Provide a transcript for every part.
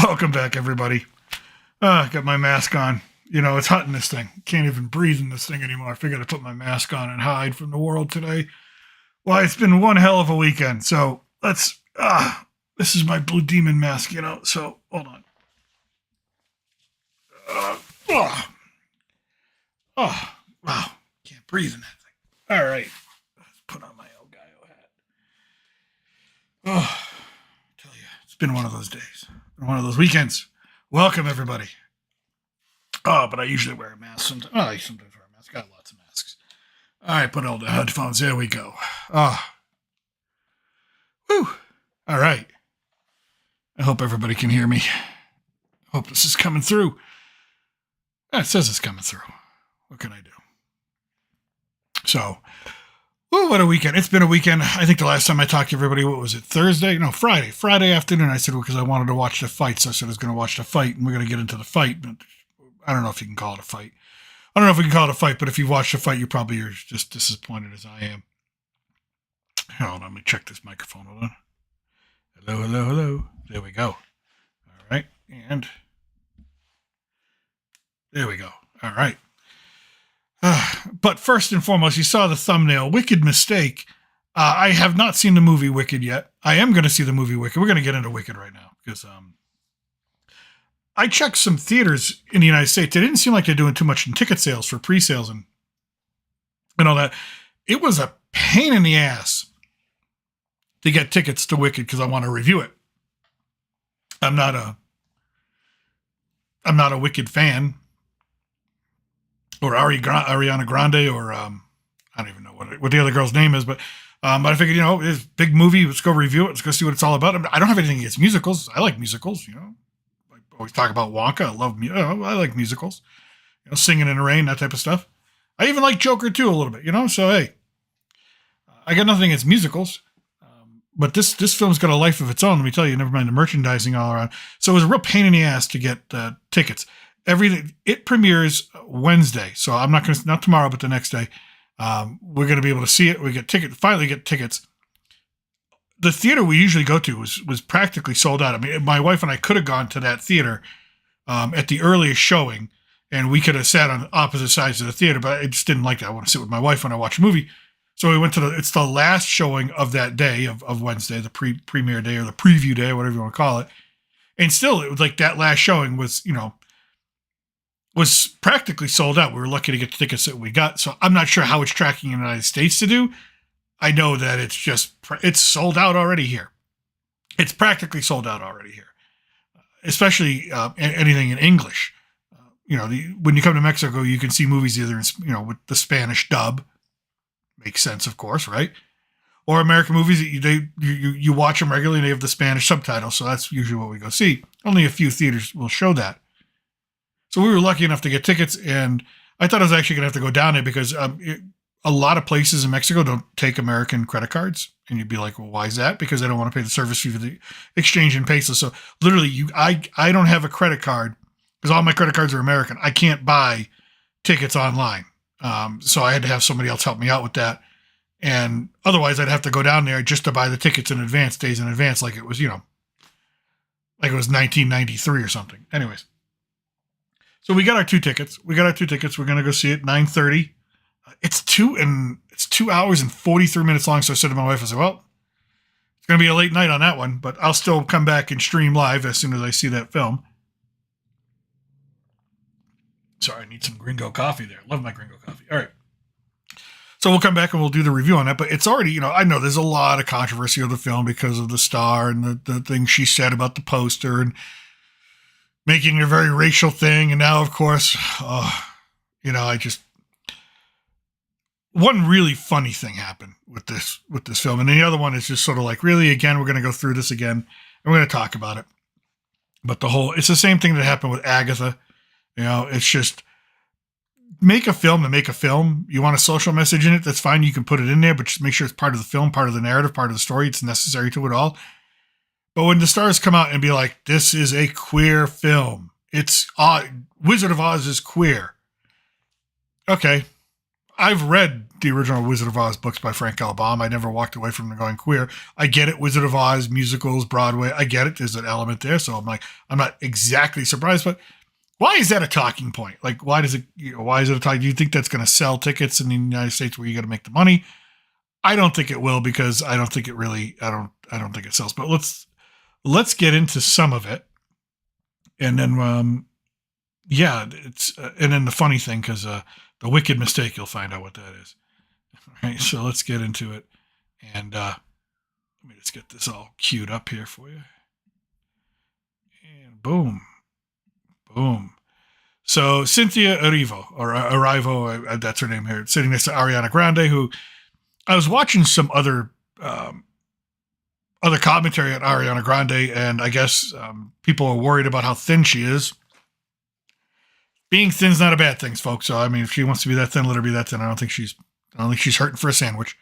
Welcome back, everybody. Got my mask on. You know, it's hot in this thing. Can't even breathe in this thing anymore. I figured I'd put my mask on and hide from the world today. Well, it's been one hell of a weekend. So this is my Blue Demon mask, you know. So hold on. Wow. Can't breathe in that thing. All right. Let's put on my El Gallo hat. Oh, I tell you, it's been one of those days. One of those weekends. Welcome, everybody. Oh, but I usually wear a mask. I sometimes wear a mask. Got lots of masks. All right, put all the headphones. There we go. Whew. All right. I hope everybody can hear me. Hope this is coming through. It says it's coming through. What can I do? So, what a weekend. It's been a weekend. I think the last time I talked to everybody, what was it, Thursday? No, Friday. Friday afternoon, I said, because I wanted to watch the fight. So I said I was going to watch the fight, and we're going to get into the fight. But I don't know if you can call it a fight. I don't know if we can call it a fight, but if you've watched the fight, you probably are just disappointed as I am. Hold on, let me check this microphone. Hold on. Hello. There we go. All right, and there we go. All right. But first and foremost, you saw the thumbnail. Wicked Mistake. I have not seen the movie Wicked yet. I am going to see the movie Wicked. We're going to get into Wicked right now because I checked some theaters in the United States. They didn't seem like they're doing too much in ticket sales for pre-sales and all that. It was a pain in the ass to get tickets to Wicked because I want to review it. I'm not a Wicked fan. Or Ariana Grande, or I don't even know what the other girl's name is, but I figured, it's a big movie. Let's go review it. Let's go see what it's all about. I don't have anything against musicals. I like musicals. I always talk about Wonka. I like musicals. Singing in the Rain, that type of stuff. I even like Joker too a little bit. So hey, I got nothing against musicals, but this film's got a life of its own. Let me tell you. Never mind the merchandising all around. So it was a real pain in the ass to get tickets. Everything. It premieres Wednesday, so I'm not tomorrow, but the next day. We're going to be able to see it. Finally get tickets. The theater we usually go to was practically sold out. I mean, my wife and I could have gone to that theater at the earliest showing, and we could have sat on opposite sides of the theater, but I just didn't like that. I want to sit with my wife when I watch a movie. So we went to it's the last showing of that day of Wednesday, the premiere day or the preview day, whatever you want to call it. And still, it was like that last showing was practically sold out. We were lucky to get the tickets that we got. So I'm not sure how it's tracking in the United States to do. I know that it's sold out already here. It's practically sold out already here, especially anything in English. When you come to Mexico, you can see movies either in, with the Spanish dub. Makes sense, of course, right? Or American movies, you watch them regularly and they have the Spanish subtitles. So that's usually what we go see. Only a few theaters will show that. So we were lucky enough to get tickets, and I thought I was actually going to have to go down there because a lot of places in Mexico don't take American credit cards. And you'd be like, well, why is that? Because they don't want to pay the service fee for the exchange in pesos. So literally, I don't have a credit card because all my credit cards are American. I can't buy tickets online. So I had to have somebody else help me out with that. And otherwise, I'd have to go down there just to buy the tickets in advance, days in advance, like it was, like it was 1993 or something. Anyways. So we got our two tickets. We're going to go see it 9:30. It's 2 hours and 43 minutes long. So I said to my wife, I said, well, it's going to be a late night on that one, but I'll still come back and stream live as soon as I see that film. Sorry, I need some Gringo coffee there. Love my Gringo coffee. All right. So we'll come back and we'll do the review on that, but it's already, I know there's a lot of controversy of the film because of the star and the things she said about the poster and making it a very racial thing. And now, of course, one really funny thing happened with this film. And the other one is just sort of like, really, again, we're going to go through this again and we're going to talk about it. But it's the same thing that happened with Agatha. It's just make a film to make a film. You want a social message in it, that's fine. You can put it in there, but just make sure it's part of the film, part of the narrative, part of the story. It's necessary to it all. But when the stars come out and be like, this is a queer film. It's Wizard of Oz is queer. Okay. I've read the original Wizard of Oz books by Frank L. Baum. I never walked away from them going queer. I get it, Wizard of Oz, musicals, Broadway. I get it. There's an element there. So I'm not exactly surprised, but why is that a talking point? Like, why is it a talking? Do you think that's going to sell tickets in the United States where you got to make the money? I don't think it will, because I don't think it really, I don't think it sells, but let's get into some of it. And then, yeah, and then the funny thing, because, the wicked mistake, you'll find out what that is. All right, so let's get into it. And let me just get this all queued up here for you. And boom. Boom. So Cynthia Erivo, that's her name here, sitting next to Ariana Grande, who I was watching some other commentary on Ariana Grande, and I guess people are worried about how thin she is. Being thin's not a bad thing, folks. So I mean, if she wants to be that thin, let her be that thin. I don't think she's hurting for a sandwich.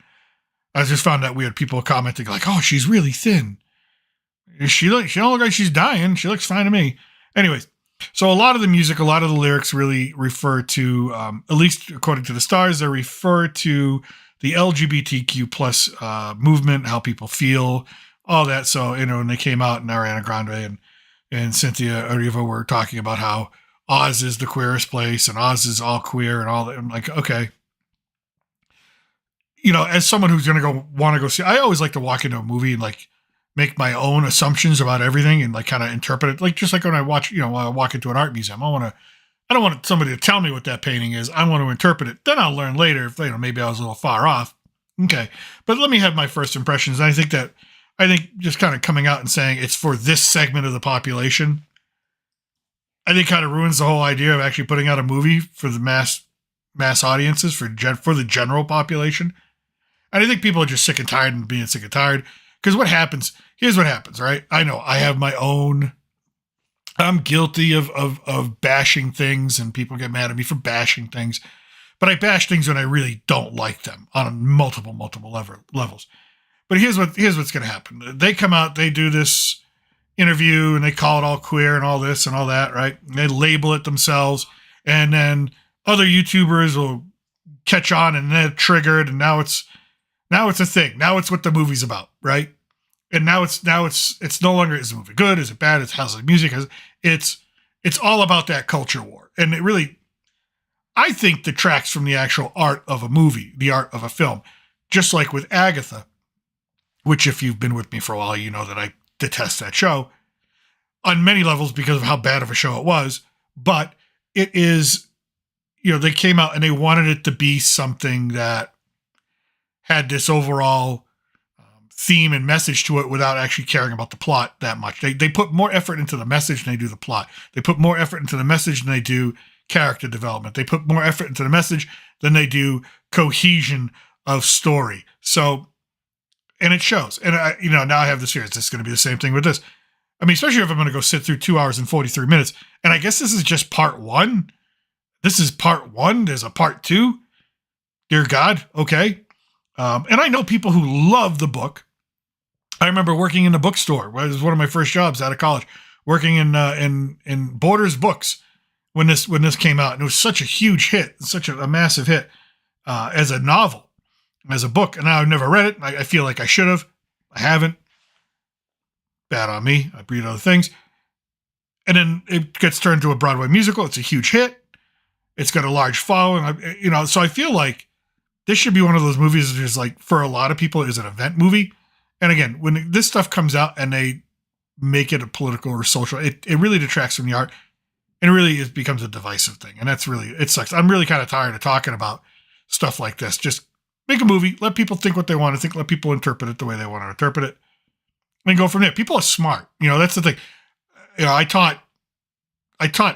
I just found that weird. People commenting like, "Oh, she's really thin. She don't look like she's dying. She looks fine to me." Anyways, so a lot of the music, a lot of the lyrics really refer to, at least according to the stars, they refer to the LGBTQ plus movement, how people feel, all that. So when they came out, and Ariana Grande and Cynthia Erivo were talking about how Oz is the queerest place, and Oz is all queer and all that. I'm like, okay. As someone who's going to want to go see, I always like to walk into a movie and like make my own assumptions about everything and like kind of interpret it. Like, just like when I watch, when I walk into an art museum, I don't want somebody to tell me what that painting is. I want to interpret it. Then I'll learn later if, maybe I was a little far off. Okay. But let me have my first impressions. And I think just kind of coming out and saying it's for this segment of the population, I think kind of ruins the whole idea of actually putting out a movie for the mass audiences, for the general population. And I think people are just sick and tired of being sick and tired. Because here's what happens, right? I know I have my own, I'm guilty of bashing things, and people get mad at me for bashing things. But I bash things when I really don't like them on multiple levels. But here's what's going to happen. They come out, they do this interview, and they call it all queer and all this and all that, right? And they label it themselves, and then other YouTubers will catch on, and they're triggered, and now it's a thing. Now it's what the movie's about, right? And now it's no longer, is the movie good? Is it bad? How's the music? It's all about that culture war, and it really, I think, detracts from the actual art of a movie, the art of a film. Just like with Agatha, which, if you've been with me for a while, you know that I detest that show on many levels because of how bad of a show it was. But it is, they came out and they wanted it to be something that had this overall theme and message to it without actually caring about the plot that much. They put more effort into the message than they do the plot. They put more effort into the message than they do character development. They put more effort into the message than they do cohesion of story. So, and it shows. And now I have this here. It's going to be the same thing with this. I mean, especially if I'm going to go sit through 2 hours and 43 minutes. And I guess this is just part one. This is part one. There's a part two. Dear God. Okay. And I know people who love the book. I remember working in a bookstore. It was one of my first jobs out of college, working in Borders Books when this came out. And it was such a huge hit, such a massive hit as a novel, as a book. And I've never read it. I feel like I should have. I haven't. Bad on me. I read other things. And then it gets turned into a Broadway musical. It's a huge hit. It's got a large following. So I feel like this should be one of those movies that is like, for a lot of people, is an event movie. And again, when this stuff comes out and they make it a political or social, it really detracts from the art. And it really becomes a divisive thing. And it sucks. I'm really kind of tired of talking about stuff like this. Just make a movie, let people think what they want to think, let people interpret it the way they want to interpret it, and go from there. People are smart. That's the thing. I taught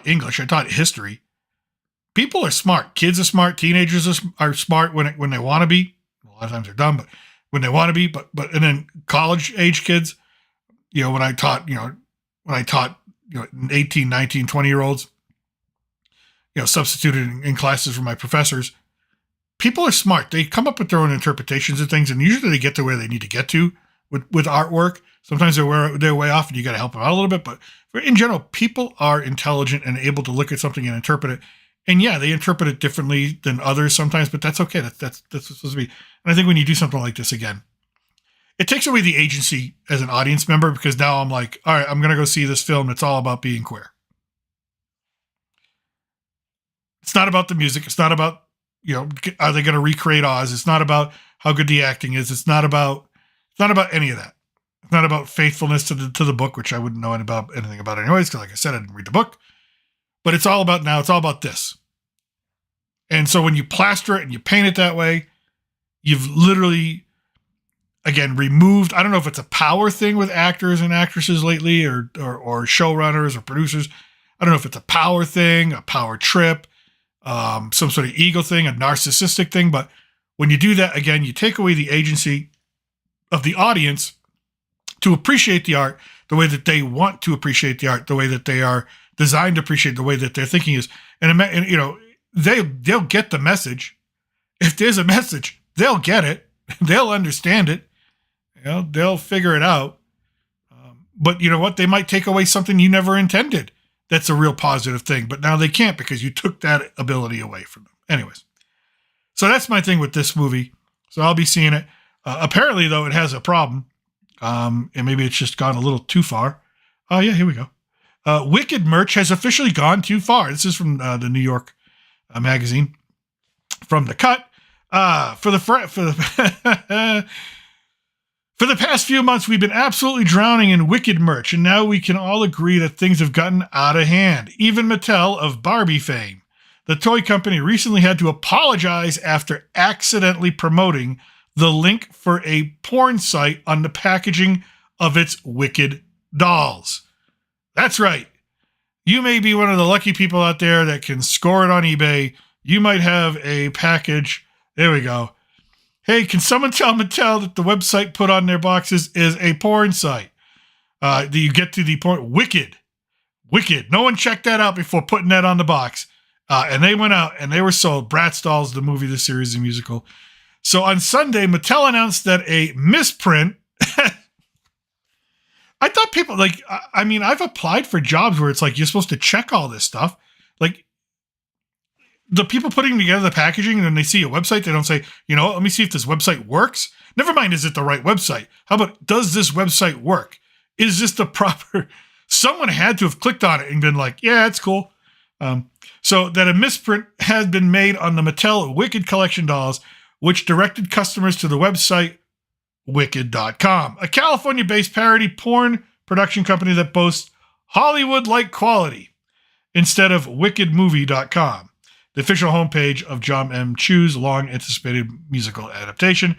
English, I taught history. People are smart. Kids are smart. Teenagers are smart when they want to be. A lot of times they're dumb, but when they want to be. But and then college age kids, when I taught 18, 19, 20-year-olds, substituted in classes for my professors. People are smart. They come up with their own interpretations of things, and usually they get to where they need to get to with artwork. Sometimes they're way off, and you got to help them out a little bit. But in general, people are intelligent and able to look at something and interpret it And yeah, they interpret it differently than others sometimes, but that's okay. That's what's supposed to be. And I think when you do something like this again, it takes away the agency as an audience member, because now I'm like, all right, I'm going to go see this film that's all about being queer. It's not about the music. It's not about, are they going to recreate Oz? It's not about how good the acting is. It's not about any of that. It's not about faithfulness to the book, which I wouldn't know anything about anyways, because like I said, I didn't read the book. But it's all about this. And so when you plaster it and you paint it that way, you've literally, again, removed, I don't know if it's a power thing with actors and actresses lately, or showrunners or producers. I don't know if it's a power thing, a power trip, some sort of ego thing, a narcissistic thing. But when you do that, again, you take away the agency of the audience to appreciate the art the way that they want to appreciate the art, the way that they are designed to appreciate, the way that their thinking is. And they'll get the message. If there's a message, they'll get it. They'll understand it. They'll figure it out. But you know what? They might take away something you never intended. That's a real positive thing. But now they can't, because you took that ability away from them. Anyways. So that's my thing with this movie. So I'll be seeing it. Apparently, though, it has a problem. And maybe it's just gone a little too far. Oh, yeah, here we go. Wicked merch has officially gone too far. This is from the New York magazine. From The Cut. For the past few months, we've been absolutely drowning in Wicked merch, and now we can all agree that things have gotten out of hand. Even Mattel of Barbie fame. The toy company recently had to apologize after accidentally promoting the link for a porn site on the packaging of its Wicked dolls. That's right. You may be one of the lucky people out there that can score it on eBay. You might have a package. There we go. Hey, can someone tell Mattel that the website put on their boxes is a porn site? You get to the porn. Wicked. No one checked that out before putting that on the box. And they went out and they were sold. Bratz Dolls, the movie, the series, the musical. So on Sunday, Mattel announced that a misprint. I thought people I've applied for jobs where it's like you're supposed to check all this stuff. Like the people putting together the packaging, and then they see a website, they don't say, let me see if this website works. Never mind, is it the right website? How about, does this website work? Is this the proper? Someone had to have clicked on it and been like, yeah, it's cool. So that a misprint has been made on the Mattel Wicked collection dolls, which directed customers to the website Wicked.com, a California-based parody porn production company that boasts Hollywood-like quality, instead of WickedMovie.com, the official homepage of John M. Chu's long-anticipated musical adaptation.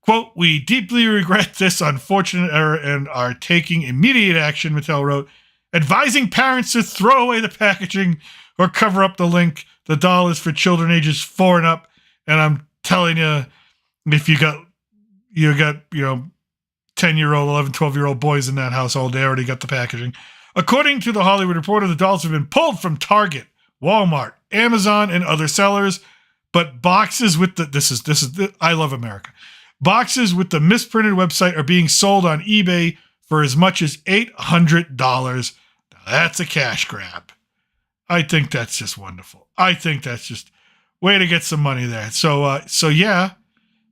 Quote, "We deeply regret this unfortunate error and are taking immediate action," Mattel wrote, advising parents to throw away the packaging or cover up the link. The doll is for children ages 4 and up, and I'm telling you, if you got 10-year-old, 11, 12-year-old boys in that household, they already got the packaging. According to the Hollywood Reporter, the dolls have been pulled from Target, Walmart, Amazon, and other sellers, but boxes with I love America. Boxes with the misprinted website are being sold on eBay for as much as $800. Now that's a cash grab. I think that's just wonderful. I think that's just way to get some money there. So yeah.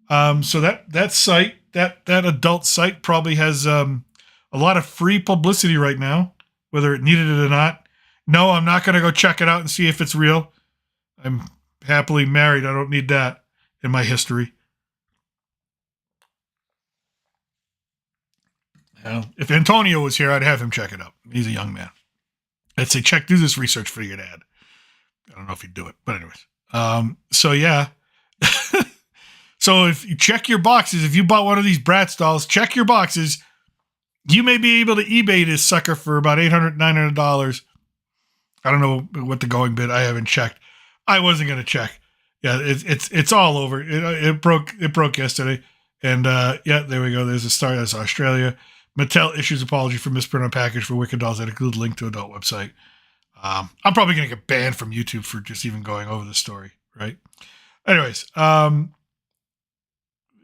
So that site, that adult site probably has a lot of free publicity right now, whether it needed it or not. No, I'm not going to go check it out and see if it's real. I'm happily married. I don't need that in my history. If Antonio was here, I'd have him check it out. He's a young man. I'd say, do this research for your dad. I don't know if he'd do it, but anyways. So yeah. So if you check your boxes, if you bought one of these Bratz dolls, check your boxes. You may be able to eBay this sucker for about $800, $900. I don't know what the going bid. I haven't checked. I wasn't going to check. Yeah, it's all over. It broke yesterday. And yeah, there we go. There's a start. That's Australia. Mattel issues apology for misprint on package for Wicked dolls that include link to adult website. I'm probably going to get banned from YouTube for just even going over the story, right? Anyways,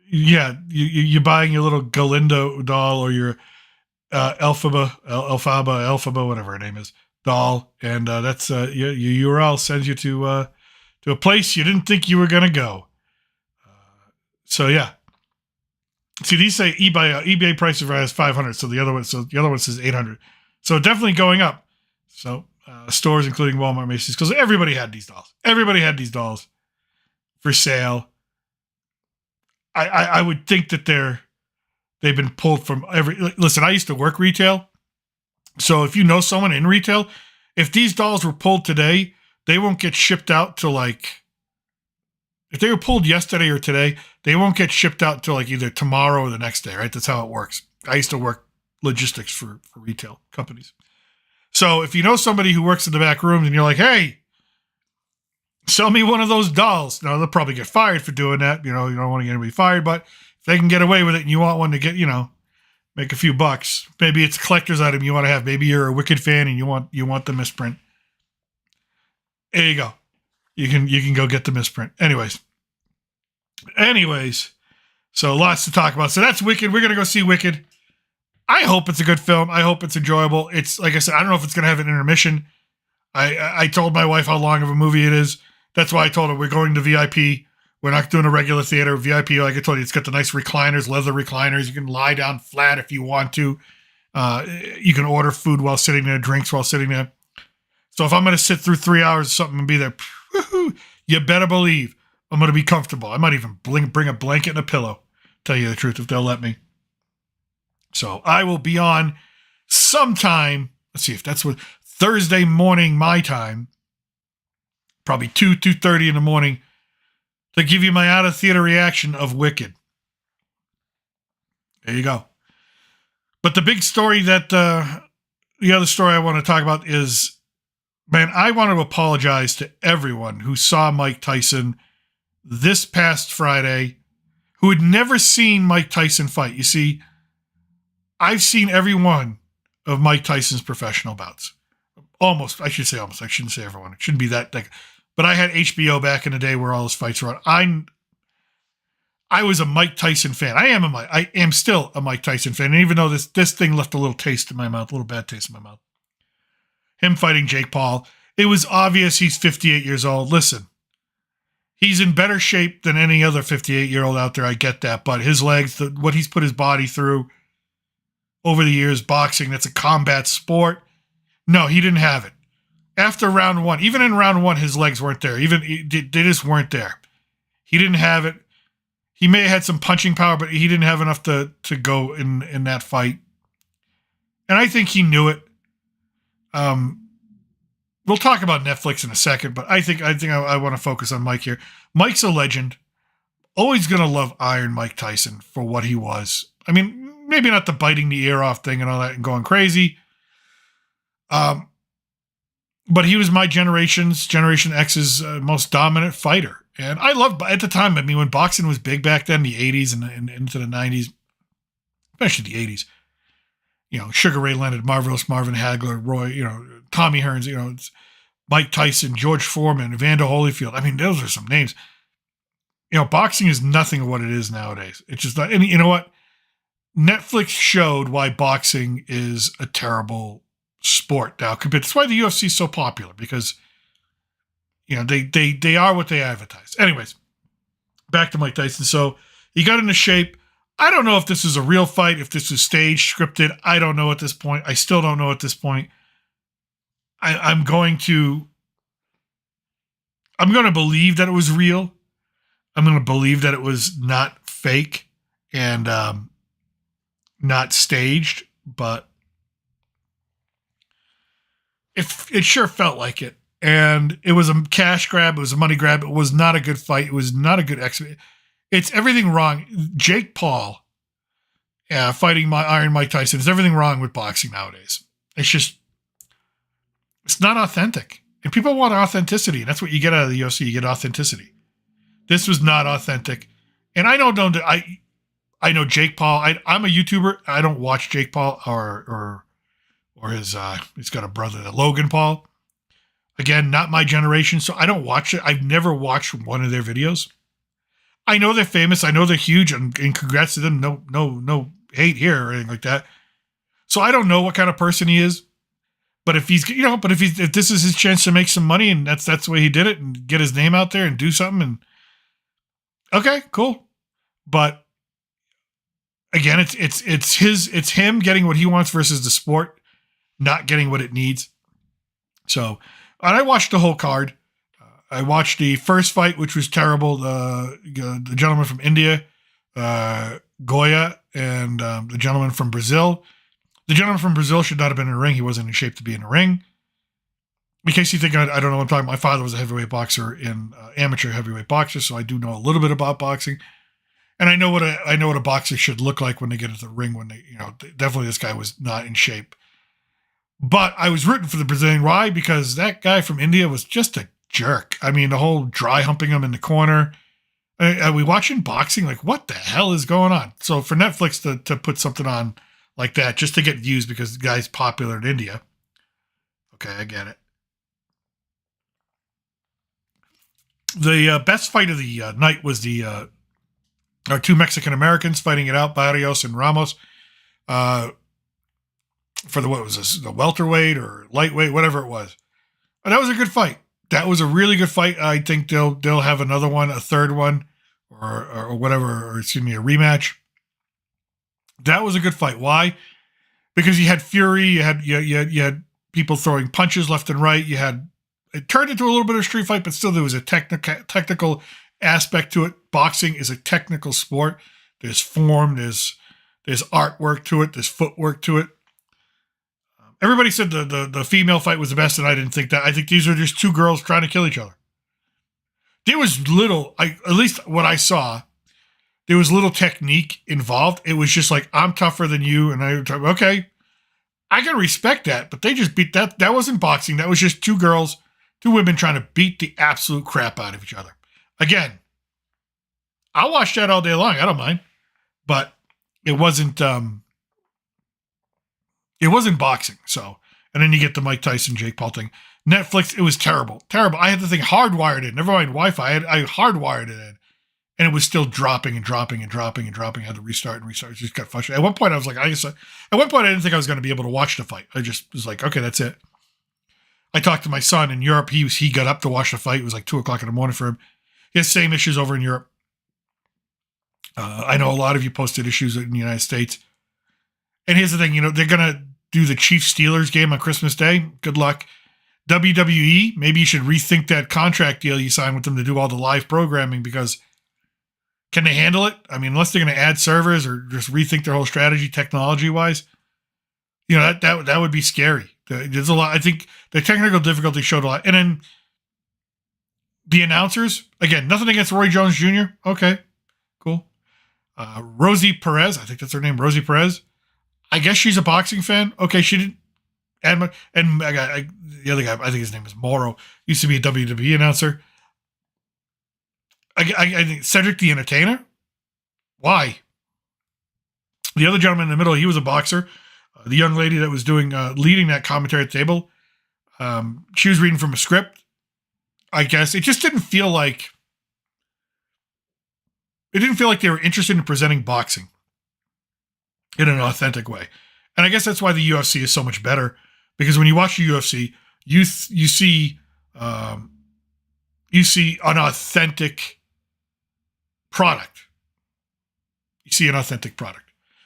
yeah, you're buying your little Galindo doll or your Elphaba, whatever her name is, doll, and that's your URL sends you to a place you didn't think you were gonna go. So yeah. See, these say eBay prices rise 500, so the other one says 800. So definitely going up. So stores including Walmart, Macy's, because everybody had these dolls. Everybody had these dolls for sale. I would think that they've been pulled from every. Listen, I used to work retail, so if you know someone in retail, if these dolls were pulled today, they won't get shipped out to like. If they were pulled yesterday or today, they won't get shipped out until like either tomorrow or the next day, right? That's how it works. I used to work logistics for retail companies. So if you know somebody who works in the back rooms and you're like, hey, sell me one of those dolls. Now, they'll probably get fired for doing that. You know, you don't want to get anybody fired, but if they can get away with it and you want one to get, make a few bucks, maybe it's a collector's item you want to have. Maybe you're a Wicked fan and you want the misprint. There you go. You can go get the misprint. Anyways, so lots to talk about. So that's Wicked. We're going to go see Wicked. I hope it's a good film. I hope it's enjoyable. It's, like I said, I don't know if it's going to have an intermission. I told my wife how long of a movie it is. That's why I told her we're going to VIP. We're not doing a regular theater. VIP, like I told you, it's got the nice recliners, leather recliners. You can lie down flat if you want to. You can order food while sitting there, drinks while sitting there. So if I'm going to sit through 3 hours or something and be there, you better believe I'm going to be comfortable. I might even bring a blanket and a pillow, tell you the truth, if they'll let me. So I will be on sometime. Let's see if that's what Thursday morning, my time, probably 2:30 in the morning, to give you my out of theater reaction of Wicked. There you go. But the big story that, the other story I want to talk about is, man, I want to apologize to everyone who saw Mike Tyson this past Friday, who had never seen Mike Tyson fight. You see, I've seen every one of Mike Tyson's professional bouts. Almost. I should say almost. I shouldn't say everyone. It shouldn't be that. But I had HBO back in the day where all his fights were on. I was a Mike Tyson fan. I am still a Mike Tyson fan. And even though this thing left a little taste in my mouth, a little bad taste in my mouth. Him fighting Jake Paul. It was obvious he's 58 years old. Listen, he's in better shape than any other 58-year-old out there. I get that. But his legs, what he's put his body through over the years, boxing, that's a combat sport. No, he didn't have it. After round one, even in round one, his legs weren't there. They just weren't there. He didn't have it. He may have had some punching power, but he didn't have enough to go in that fight. And I think he knew it. We'll talk about Netflix in a second, but I think I want to focus on Mike here. Mike's a legend. Always going to love Iron Mike Tyson for what he was. I mean, maybe not the biting the ear off thing and all that and going crazy. But he was my Generation X's most dominant fighter. And I loved, at the time, I mean, when boxing was big back then, the 80s and into the 90s, especially the 80s, Sugar Ray Leonard, Marvelous Marvin Hagler, Roy, Tommy Hearns, Mike Tyson, George Foreman, Evander Holyfield. I mean, those are some names. Boxing is nothing of what it is nowadays. It's just not, and you know what? Netflix showed why boxing is a terrible sport now. That's why the UFC is so popular, because they are what they advertise. Anyways, back to Mike Tyson. So he got into shape. I don't know if this is a real fight, if this was staged, scripted. I don't know at this point. I still don't know at this point. I'm going to believe that it was real. I'm going to believe that it was not fake and not staged, but it sure felt like it. And it was a cash grab. It was a money grab. It was not a good fight. It was not a good exhibition. It's everything wrong. Jake Paul fighting Iron Mike Tyson is everything wrong with boxing nowadays. It's not authentic. And people want authenticity. And that's what you get out of the UFC. You get authenticity. This was not authentic. And I know Jake Paul. I'm a YouTuber. I don't watch Jake Paul or his, he's got a brother, Logan Paul. Again, not my generation, so I don't watch it. I've never watched one of their videos. I know they're famous. I know they're huge, and congrats to them. No hate here or anything like that. So I don't know what kind of person he is. But if if this is his chance to make some money, and that's the way he did it, and get his name out there and do something, and okay, cool. But again, it's him getting what he wants versus the sport not getting what it needs. So, and I watched the whole card. I watched the first fight, which was terrible. The gentleman from India, Goya, and the gentleman from Brazil. The gentleman from Brazil should not have been in the ring. He wasn't in shape to be in the ring. In case you think I don't know what I'm talking about, my father was a heavyweight boxer in amateur heavyweight boxer, so I do know a little bit about boxing. And I know what a boxer should look like when they get into the ring. When they, definitely this guy was not in shape. But I was rooting for the Brazilian. Why? Because that guy from India was just a jerk. I mean, the whole dry humping him in the corner. Are we watching boxing? Like, what the hell is going on? So for Netflix to put something on like that just to get views because the guy's popular in India. Okay, I get it. The best fight of the night was our two Mexican Americans fighting it out, Barrios and Ramos. For the welterweight or lightweight, whatever it was. But that was a good fight. That was a really good fight. I think they'll have another one, a third one, or whatever, or excuse me, a rematch. That was a good fight. Why? Because you had fury, you had people throwing punches left and right. It turned into a little bit of a street fight, but still there was a technical aspect to it. Boxing is a technical sport. There's form, there's artwork to it, there's footwork to it. Everybody said the female fight was the best, and I didn't think that. I think these are just two girls trying to kill each other. There was little, at least what I saw, there was little technique involved. It was just like, I'm tougher than you, and okay, I can respect that, but they just beat that. That wasn't boxing. That was just two women trying to beat the absolute crap out of each other. Again, I'll watch that all day long. I don't mind, but it wasn't boxing. So, and then you get the Mike Tyson, Jake Paul thing. Netflix, it was terrible. I had the thing hardwired in. Never mind Wi-Fi. I hardwired it in. And it was still dropping and dropping and dropping and dropping. I had to restart and restart. It just got frustrated. At one point, I was like, I didn't think I was going to be able to watch the fight. I just was like, okay, that's it. I talked to my son in Europe. He got up to watch the fight. It was like 2:00 in the morning for him. He has same issues over in Europe. I know a lot of you posted issues in the United States. And here's the thing, they're going to do the Chiefs-Steelers game on Christmas Day. Good luck. WWE, maybe you should rethink that contract deal you signed with them to do all the live programming, because can they handle it? I mean, unless they're going to add servers or just rethink their whole strategy technology-wise, that would be scary. There's a lot. I think the technical difficulty showed a lot. And then the announcers, again, nothing against Roy Jones Jr. Okay, cool. Rosie Perez, I think that's her name, Rosie Perez. I guess she's a boxing fan. Okay, she didn't add much. And the other guy, I think his name is Morrow, used to be a WWE announcer. I think Cedric the Entertainer. Why? The other gentleman in the middle, he was a boxer. The young lady that was leading that commentary at the table, she was reading from a script. I guess it just didn't feel like they were interested in presenting boxing in an authentic way. And I guess that's why the UFC is so much better, because when you watch the UFC, you see an authentic product. You see an authentic product.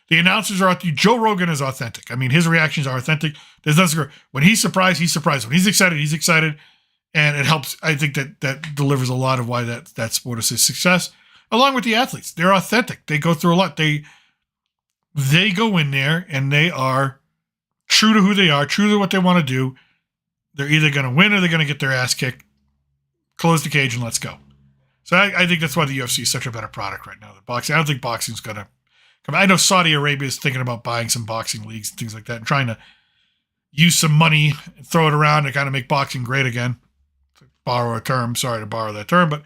The announcers are Joe Rogan is authentic. I mean, his reactions are authentic. There's nothing. When he's surprised, he's surprised. When he's excited. And it helps. I think that delivers a lot of why that sport is a success, along with the athletes. They're authentic. They go through a lot. They go in there and they are true to who they are, true to what they want to do. They're either going to win or they're going to get their ass kicked. Close the cage and let's go. So I think that's why the UFC is such a better product right now than boxing. I don't think boxing's going to come. I know Saudi Arabia is thinking about buying some boxing leagues and things like that and trying to use some money and throw it around to kind of make boxing great again. To borrow a term. Sorry to borrow that term, but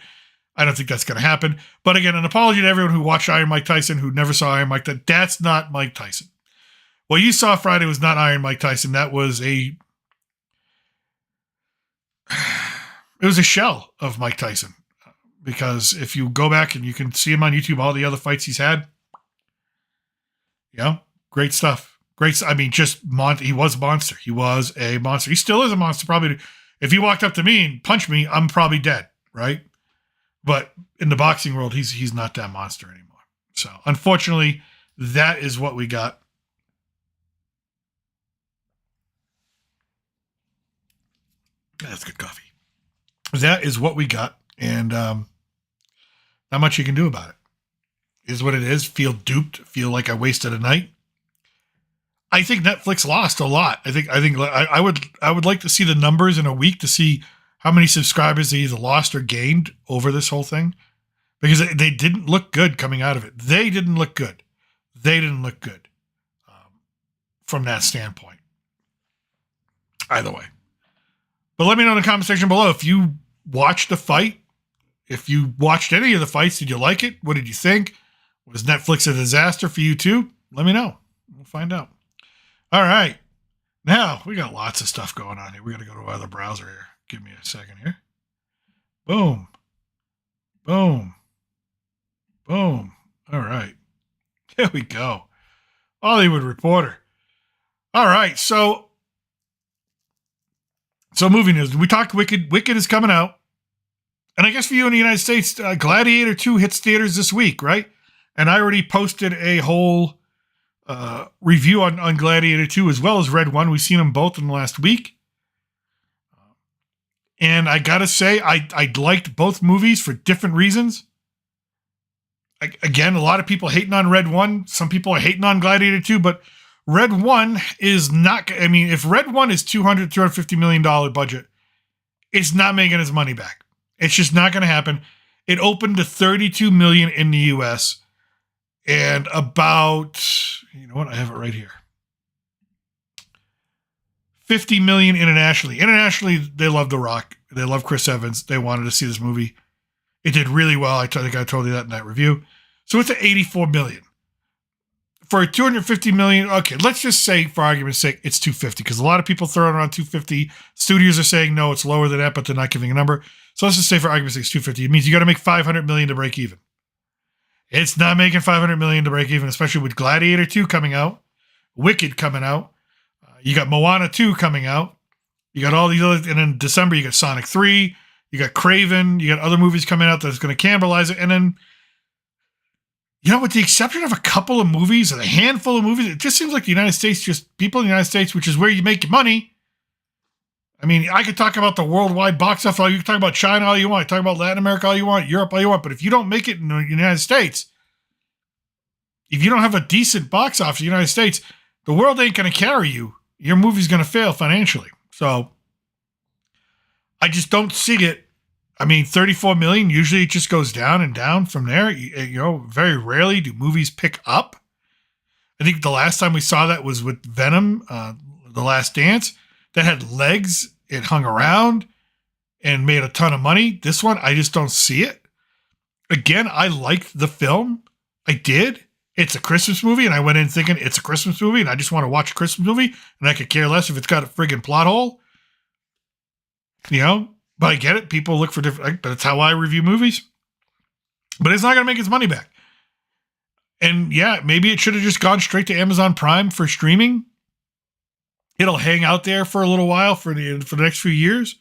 I don't think that's going to happen. But again, an apology to everyone who watched Iron Mike Tyson, who never saw Iron Mike Tyson. That's not Mike Tyson. What you saw Friday was not Iron Mike Tyson. That was it was a shell of Mike Tyson. Because if you go back and you can see him on YouTube, all the other fights he's had, great stuff. Great. I mean, he was a monster. He was a monster. He still is a monster. Probably, if he walked up to me and punched me, I'm probably dead, right? But in the boxing world, he's not that monster anymore. So, unfortunately, that is what we got. That's good coffee. That is what we got, and not much you can do about it. Is what it is. Feel duped. Feel like I wasted a night. I think Netflix lost a lot. I would like to see the numbers in a week to see how many subscribers they either lost or gained over this whole thing, because they didn't look good coming out of it. They didn't look good from that standpoint. Either way. But let me know in the comment section below if you watched the fight. If you watched any of the fights, did you like it? What did you think? Was Netflix a disaster for you too? Let me know. We'll find out. All right. Now, we got lots of stuff going on here. We got to go to our other browser here. Give me a second here. Boom. Boom. Boom. All right. Here we go. Hollywood Reporter. All right. So movie news. We talked Wicked. Wicked is coming out. And I guess for you in the United States, Gladiator 2 hits theaters this week, right? And I already posted a whole review on Gladiator 2 as well as Red 1. We've seen them both in the last week. And I got to say, I liked both movies for different reasons. Again, a lot of people hating on Red 1. Some people are hating on Gladiator 2, but Red 1 is not, I mean, if Red 1 is $250 million budget, it's not making its money back. It's just not going to happen. It opened to $32 million in the US and about, you know what? I have it right here. $50 million internationally. Internationally, they love The Rock. They love Chris Evans. They wanted to see this movie. It did really well. I think I told you that in that review. So it's at $84 million. For $250 million, okay, let's just say, for argument's sake, it's $250, because a lot of people throw it around $250. Studios are saying, no, it's lower than that, but they're not giving a number. So let's just say, for argument's sake, it's $250. It means you got to make $500 million to break even. It's not making $500 million to break even, especially with Gladiator 2 coming out, Wicked coming out. You got Moana 2 coming out. You got all these other, and in December, you got Sonic 3. You got Craven. You got other movies coming out that's going to cannibalize it. And then, you know, with the exception of a couple of movies, or a handful of movies, it just seems like the United States, just people in the United States, which is where you make your money. I mean, I could talk about the worldwide box office. You can talk about China all you want. Talk about Latin America all you want. Europe all you want. But if you don't make it in the United States, if you don't have a decent box office in the United States, the world ain't going to carry you. Your movie's going to fail financially. So I just don't see it. I mean, 34 million, usually it just goes down and down from there. You know, very rarely do movies pick up. I think the last time we saw that was with Venom, The Last Dance. That had legs. It hung around and made a ton of money. This one, I just don't see it. Again, I liked the film. I did. It's a Christmas movie, and I went in thinking it's a Christmas movie, and I just want to watch a Christmas movie, and I could care less if it's got a friggin' plot hole. You know? But I get it. People look for different, but it's how I review movies. But it's not going to make its money back. And yeah, maybe it should have just gone straight to Amazon Prime for streaming. It'll hang out there for a little while for the next few years.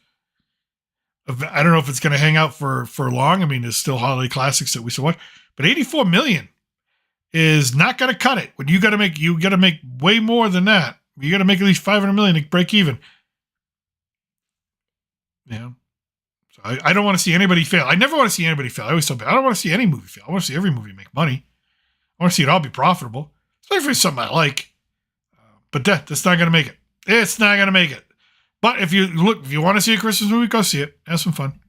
I don't know if it's going to hang out for long. I mean, there's still holiday classics that we still watch. But 84 million is not going to cut it. When you got to make way more than that. You got to make at least 500 million to break even. Yeah. So I don't want to see anybody fail. I never want to see anybody fail. I always tell people, I don't want to see any movie fail. I want to see every movie make money. I want to see it all be profitable, especially if it's something I like. But that's not going to make it. It's not going to make it. But if you want to see a Christmas movie, go see it. Have some fun.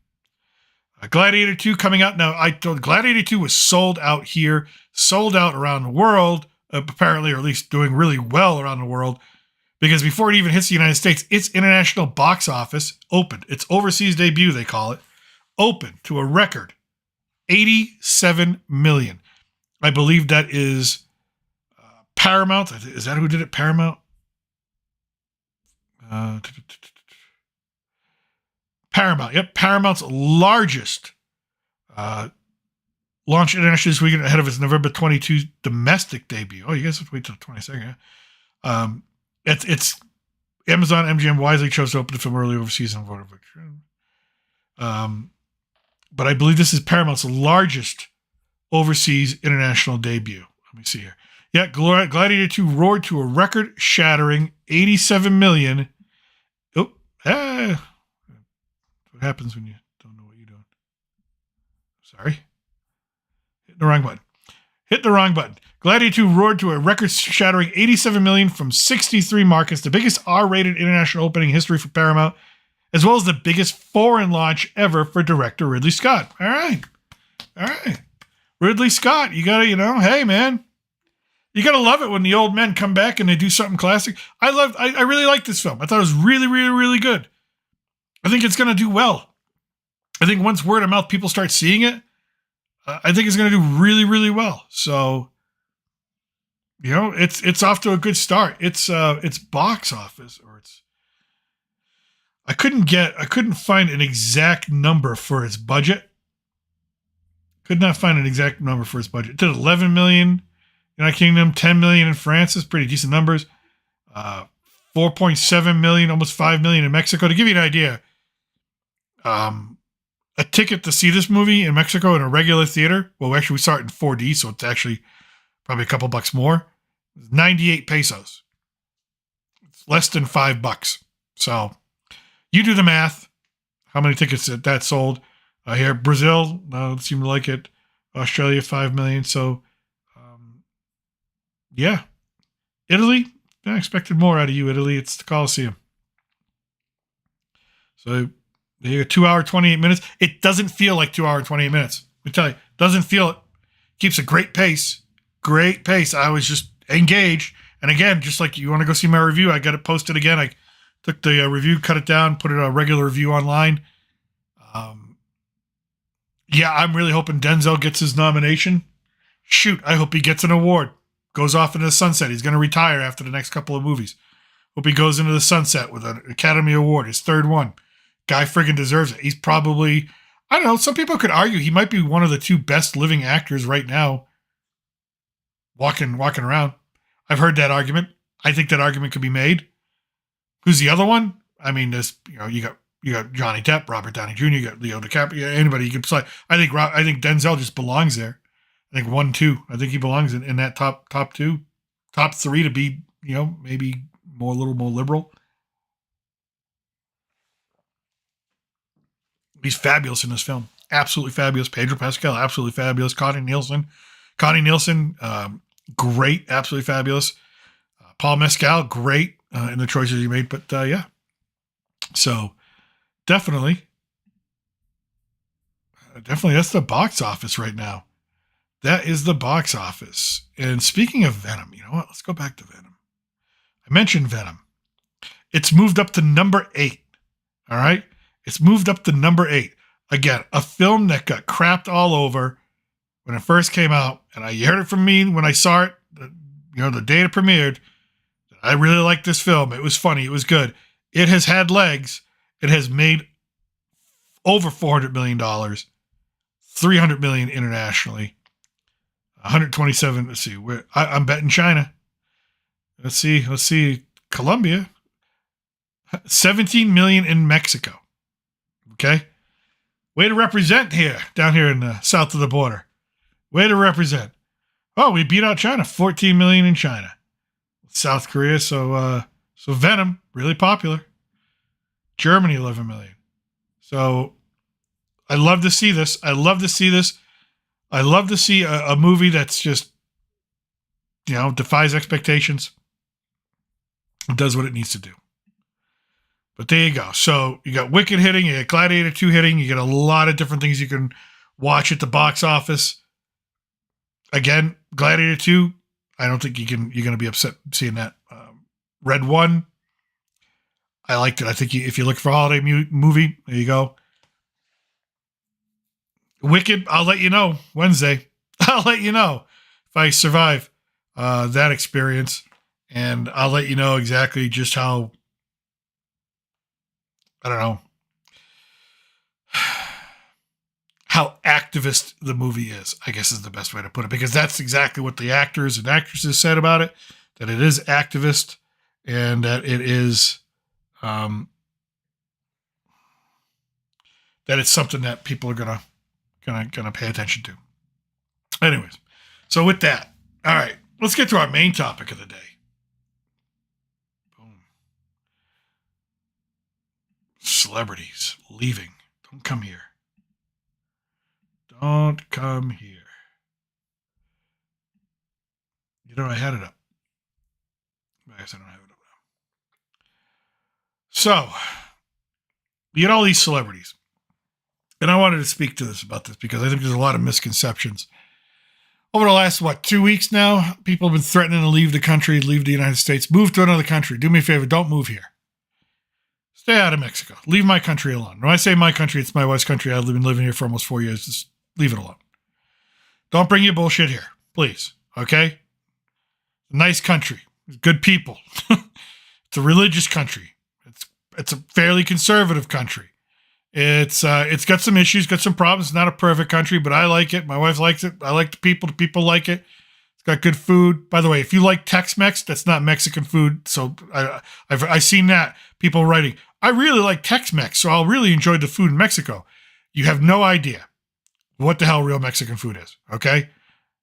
Gladiator 2 coming out now. I told Gladiator 2 was sold out here, sold out around the world, apparently, or at least doing really well around the world. Because before it even hits the United States, its international box office opened. Its overseas debut, they call it, opened to a record 87 million. I believe that is Paramount. Is that who did it? Paramount? Paramount. Yep, Paramount's largest launch internationally this weekend ahead of its November 22 domestic debut. Oh, you guys have to wait till 22nd. It's Amazon MGM wisely chose to open the film early overseas and voted for but I believe this is Paramount's largest overseas international debut. Let me see here. Yeah, Gladiator 2 roared to a record-shattering $87 million. Oh, what happens when you don't know what you're doing? Sorry. Hitting the wrong button. Hit the wrong button. Gladiator 2 roared to a record-shattering $87 million from 63 markets, the biggest R-rated international opening in history for Paramount, as well as the biggest foreign launch ever for director Ridley Scott. All right. Ridley Scott, you gotta, hey man, you gotta love it when the old men come back and they do something classic. I really like this film. I thought it was really, really, really good. I think it's gonna do well. I think once word of mouth people start seeing it, I think it's gonna do really, really well. So, it's off to a good start. It's box office, or it's. I couldn't find an exact number for its budget. Could not find an exact number for its budget. It did 11 million in United Kingdom, 10 million in France. That's pretty decent numbers. 4.7 million, almost 5 million in Mexico. To give you an idea, a ticket to see this movie in Mexico in a regular theater, well, actually we saw it in 4D, so it's actually probably a couple bucks more. 98 pesos. It's less than $5. So you do the math. How many tickets that sold? Here, Brazil, seemed to like it. Australia, 5 million. So, yeah. Italy, I expected more out of you, Italy. It's the Coliseum. So, you got 2 hour, 28 minutes. It doesn't feel like 2 hour, 28 minutes. Let me tell you, doesn't feel it. Keeps a great pace. Great pace. I was just engaged. And again, just like you want to go see my review, I got it posted again. I took the review, cut it down, put it a regular review online. Yeah, I'm really hoping Denzel gets his nomination. Shoot, I hope he gets an award. Goes off into the sunset. He's going to retire after the next couple of movies. Hope he goes into the sunset with an Academy Award, his third one. Guy friggin' deserves it. He's probably, I don't know, some people could argue he might be one of the two best living actors right now walking around. I've heard that argument. I think that argument could be made. Who's the other one? I mean, there's, you got Johnny Depp, Robert Downey Jr., you got Leo DiCaprio, anybody you can play. I think Denzel just belongs there. I think 1, 2. I think he belongs in that top 2, top 3 to be, maybe a little more liberal. He's fabulous in this film. Absolutely fabulous. Pedro Pascal, absolutely fabulous. Connie Nielsen, great. Absolutely fabulous. Paul Mescal, great in the choices he made. But yeah. So definitely that's the box office right now. That is the box office. And speaking of Venom, you know what? Let's go back to Venom. I mentioned Venom. It's moved up to number 8. All right? It's moved up to number 8. Again, a film that got crapped all over when it first came out. And you heard it from me when I saw it, the day it premiered. I really liked this film. It was funny. It was good. It has had legs. It has made over $400 million, $300 million internationally, 127. Let's see. I'm betting China. Let's see. Colombia, 17 million in Mexico. Okay. Way to represent down here in the south of the border. Way to represent. Oh, we beat out China, 14 million in China. South Korea, so Venom, really popular. Germany, 11 million. So I love to see this. I love to see a movie that's just, defies expectations. It does what it needs to do. But there you go. So you got Wicked hitting, you got Gladiator 2 hitting, you got a lot of different things you can watch at the box office. Again, Gladiator 2, I don't think you're going to be upset seeing that. Red 1, I liked it. I think if you look for a holiday movie, there you go. Wicked, I'll let you know Wednesday. I'll let you know if I survive that experience. And I'll let you know exactly just how, I don't know, how activist the movie is, I guess is the best way to put it, because that's exactly what the actors and actresses said about it. that it is activist, and that it is that it's something that people are gonna pay attention to. Anyways, so with that, all right, let's get to our main topic of the day. Boom. Celebrities leaving. Don't come here. Don't come here. You know, I had it up. I guess I don't have it up now. So, you get all these celebrities. And I wanted to speak to this about this because I think there's a lot of misconceptions. Over the last, 2 weeks now, people have been threatening to leave the country, leave the United States, move to another country. Do me a favor, don't move here. Stay out of Mexico. Leave my country alone. When I say my country, it's my wife's country. I've been living here for almost 4 years. Just leave it alone. Don't bring your bullshit here, please. Okay? Nice country. Good people. It's a religious country. It's a fairly conservative country. It's got some issues, got some problems. It's not a perfect country, but I like it. My wife likes it. I like the people. The people like it. It's got good food. By the way, if you like Tex-Mex, that's not Mexican food. So I've seen that. People writing, I really like Tex-Mex, so I'll really enjoy the food in Mexico. You have no idea what the hell real Mexican food is, okay?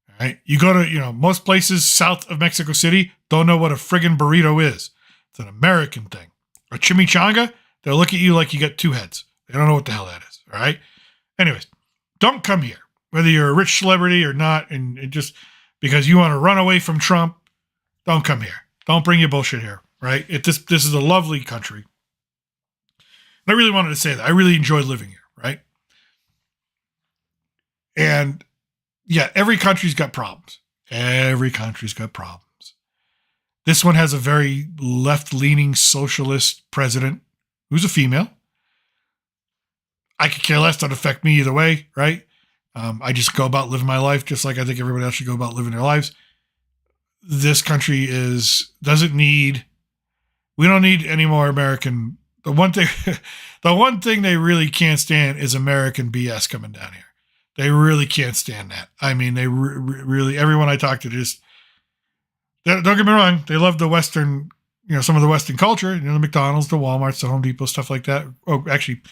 All right. You go to, most places south of Mexico City don't know what a friggin' burrito is. It's an American thing. A chimichanga, they'll look at you like you got two heads. They don't know what the hell that is, all right? Anyways, don't come here, whether you're a rich celebrity or not, and just because you want to run away from Trump, don't come here. Don't bring your bullshit here, right? This is a lovely country. And I really wanted to say that. I really enjoyed living here, right? And yeah, every country's got problems. Every country's got problems. This one has a very left-leaning socialist president who's a female. I could care less. Doesn't affect me either way, right? I just go about living my life just like I think everybody else should go about living their lives. This country we don't need any more American. The one thing they really can't stand is American BS coming down here. They really can't stand that. I mean, they really, everyone I talk to don't get me wrong. They love the Western, some of the Western culture, the McDonald's, the Walmarts, the Home Depot, stuff like that. Oh, actually,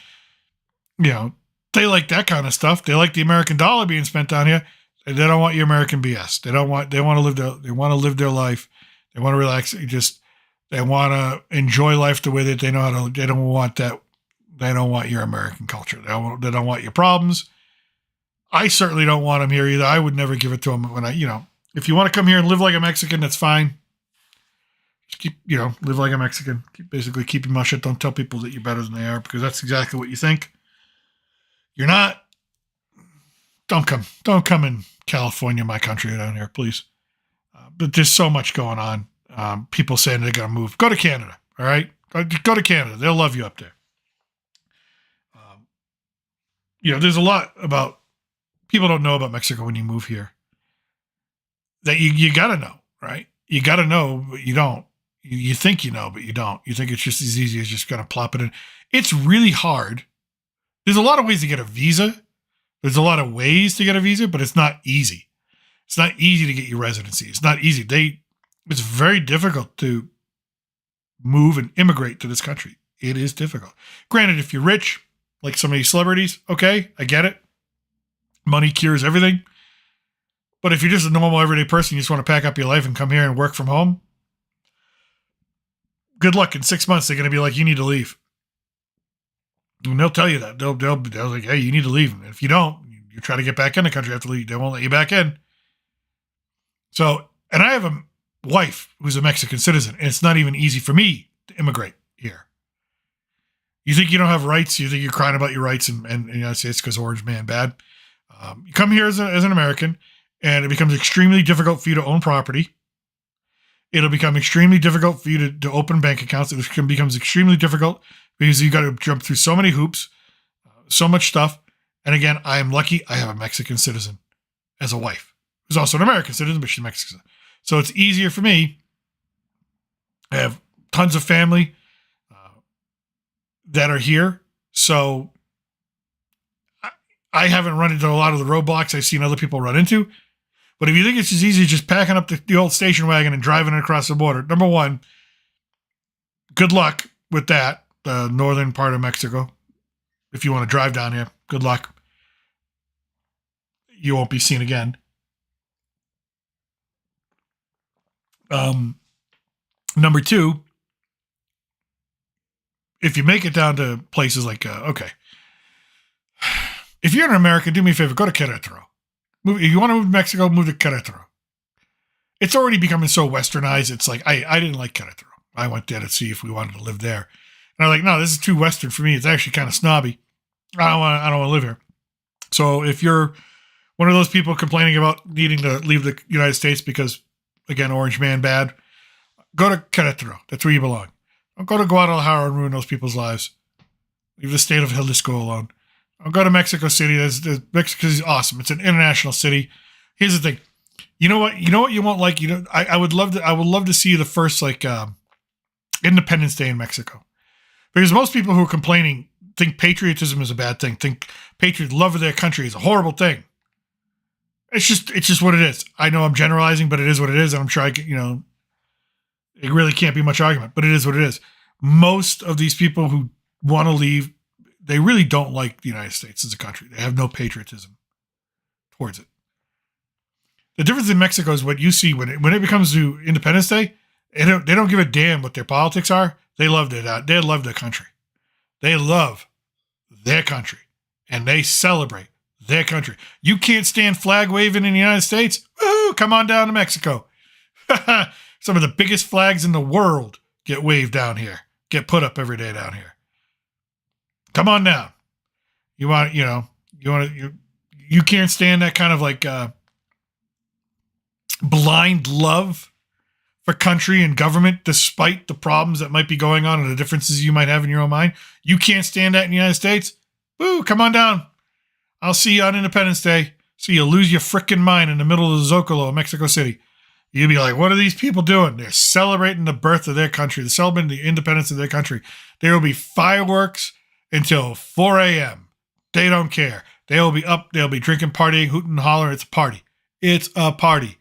they like that kind of stuff. They like the American dollar being spent down here. They don't want your American BS. They want to live their life. They want to relax. They want to enjoy life the way that they know how to. They don't want that. They don't want your American culture. They don't want your problems. I certainly don't want them here either. I would never give it to them if you want to come here and live like a Mexican, that's fine. Just keep, live like a Mexican. Basically keep your mouth shut. Don't tell people that you're better than they are because that's exactly what you think. You're not. Don't come in California, my country, down here, please. But there's so much going on. People saying they're going to move. Go to Canada, all right? Go to Canada. They'll love you up there. There's a lot about, people don't know about Mexico when you move here. That you got to know, right? You got to know, but you don't. You think you know, but you don't. You think it's just as easy as just going to plop it in. It's really hard. There's a lot of ways to get a visa. There's a lot of ways to get a visa, but it's not easy. It's not easy to get your residency. It's not easy. It's very difficult to move and immigrate to this country. It is difficult. Granted, if you're rich, like some of these celebrities, okay, I get it. Money cures everything. But if you're just a normal, everyday person, you just want to pack up your life and come here and work from home, good luck. In 6 months, they're going to be like, you need to leave. And they'll tell you that. They'll like, hey, you need to leave. And if you don't, you try to get back in the country, you have to leave. They won't let you back in. So, and I have a wife who's a Mexican citizen, and it's not even easy for me to immigrate here. You think you don't have rights? You think you're crying about your rights and the United States because Orange Man bad? You come here as an American, and it becomes extremely difficult for you to own property. It'll become extremely difficult for you to open bank accounts. It becomes extremely difficult because you got to jump through so many hoops, so much stuff. And again, I am lucky I have a Mexican citizen as a wife, who's also an American citizen, but she's Mexican. So it's easier for me. I have tons of family that are here. So I haven't run into a lot of the roadblocks I've seen other people run into. But if you think it's as easy as just packing up the old station wagon and driving it across the border, number one, good luck with that, the northern part of Mexico. If you want to drive down here, good luck. You won't be seen again. Number two, if you make it down to places like, okay, if you're in America, do me a favor, go to Querétaro. If you want to move to Mexico, move to Querétaro. It's already becoming so westernized. It's like, I didn't like Querétaro. I went there to see if we wanted to live there. And I'm like, no, this is too western for me. It's actually kind of snobby. I don't want to live here. So if you're one of those people complaining about needing to leave the United States because, again, Orange Man bad, go to Querétaro. That's where you belong. Don't go to Guadalajara and ruin those people's lives. Leave the state of Jalisco alone. Don't go to Mexico City. Mexico is awesome. It's an international city. Here's the thing. You know what you won't like? I would love to see the first Independence Day in Mexico. Because most people who are complaining think patriotism is a bad thing. Think patriots love of their country is a horrible thing. It's just what it is. I know I'm generalizing, but it is what it is. And I'm sure it really can't be much argument, but it is what it is. Most of these people who want to leave, they really don't like the United States as a country. They have no patriotism towards it. The difference in Mexico is what you see when it comes to Independence Day. They don't give a damn what their politics are. They love their country. They love their country, and they celebrate their country. You can't stand flag waving in the United States? Woo, come on down to Mexico. Some of the biggest flags in the world get waved down here, get put up every day down here. Come on down. You can't stand that kind of blind love for country and government, despite the problems that might be going on and the differences you might have in your own mind. You can't stand that in the United States? Woo, come on down. I'll see you on Independence Day. So you lose your frickin' mind in the middle of the Zocalo, Mexico City. You'd be like, what are these people doing? They're celebrating the birth of their country. They're celebrating the independence of their country. There will be fireworks until 4 a.m. They don't care. They'll be up. They'll be drinking, partying, hooting, and hollering. It's a party. It's a party.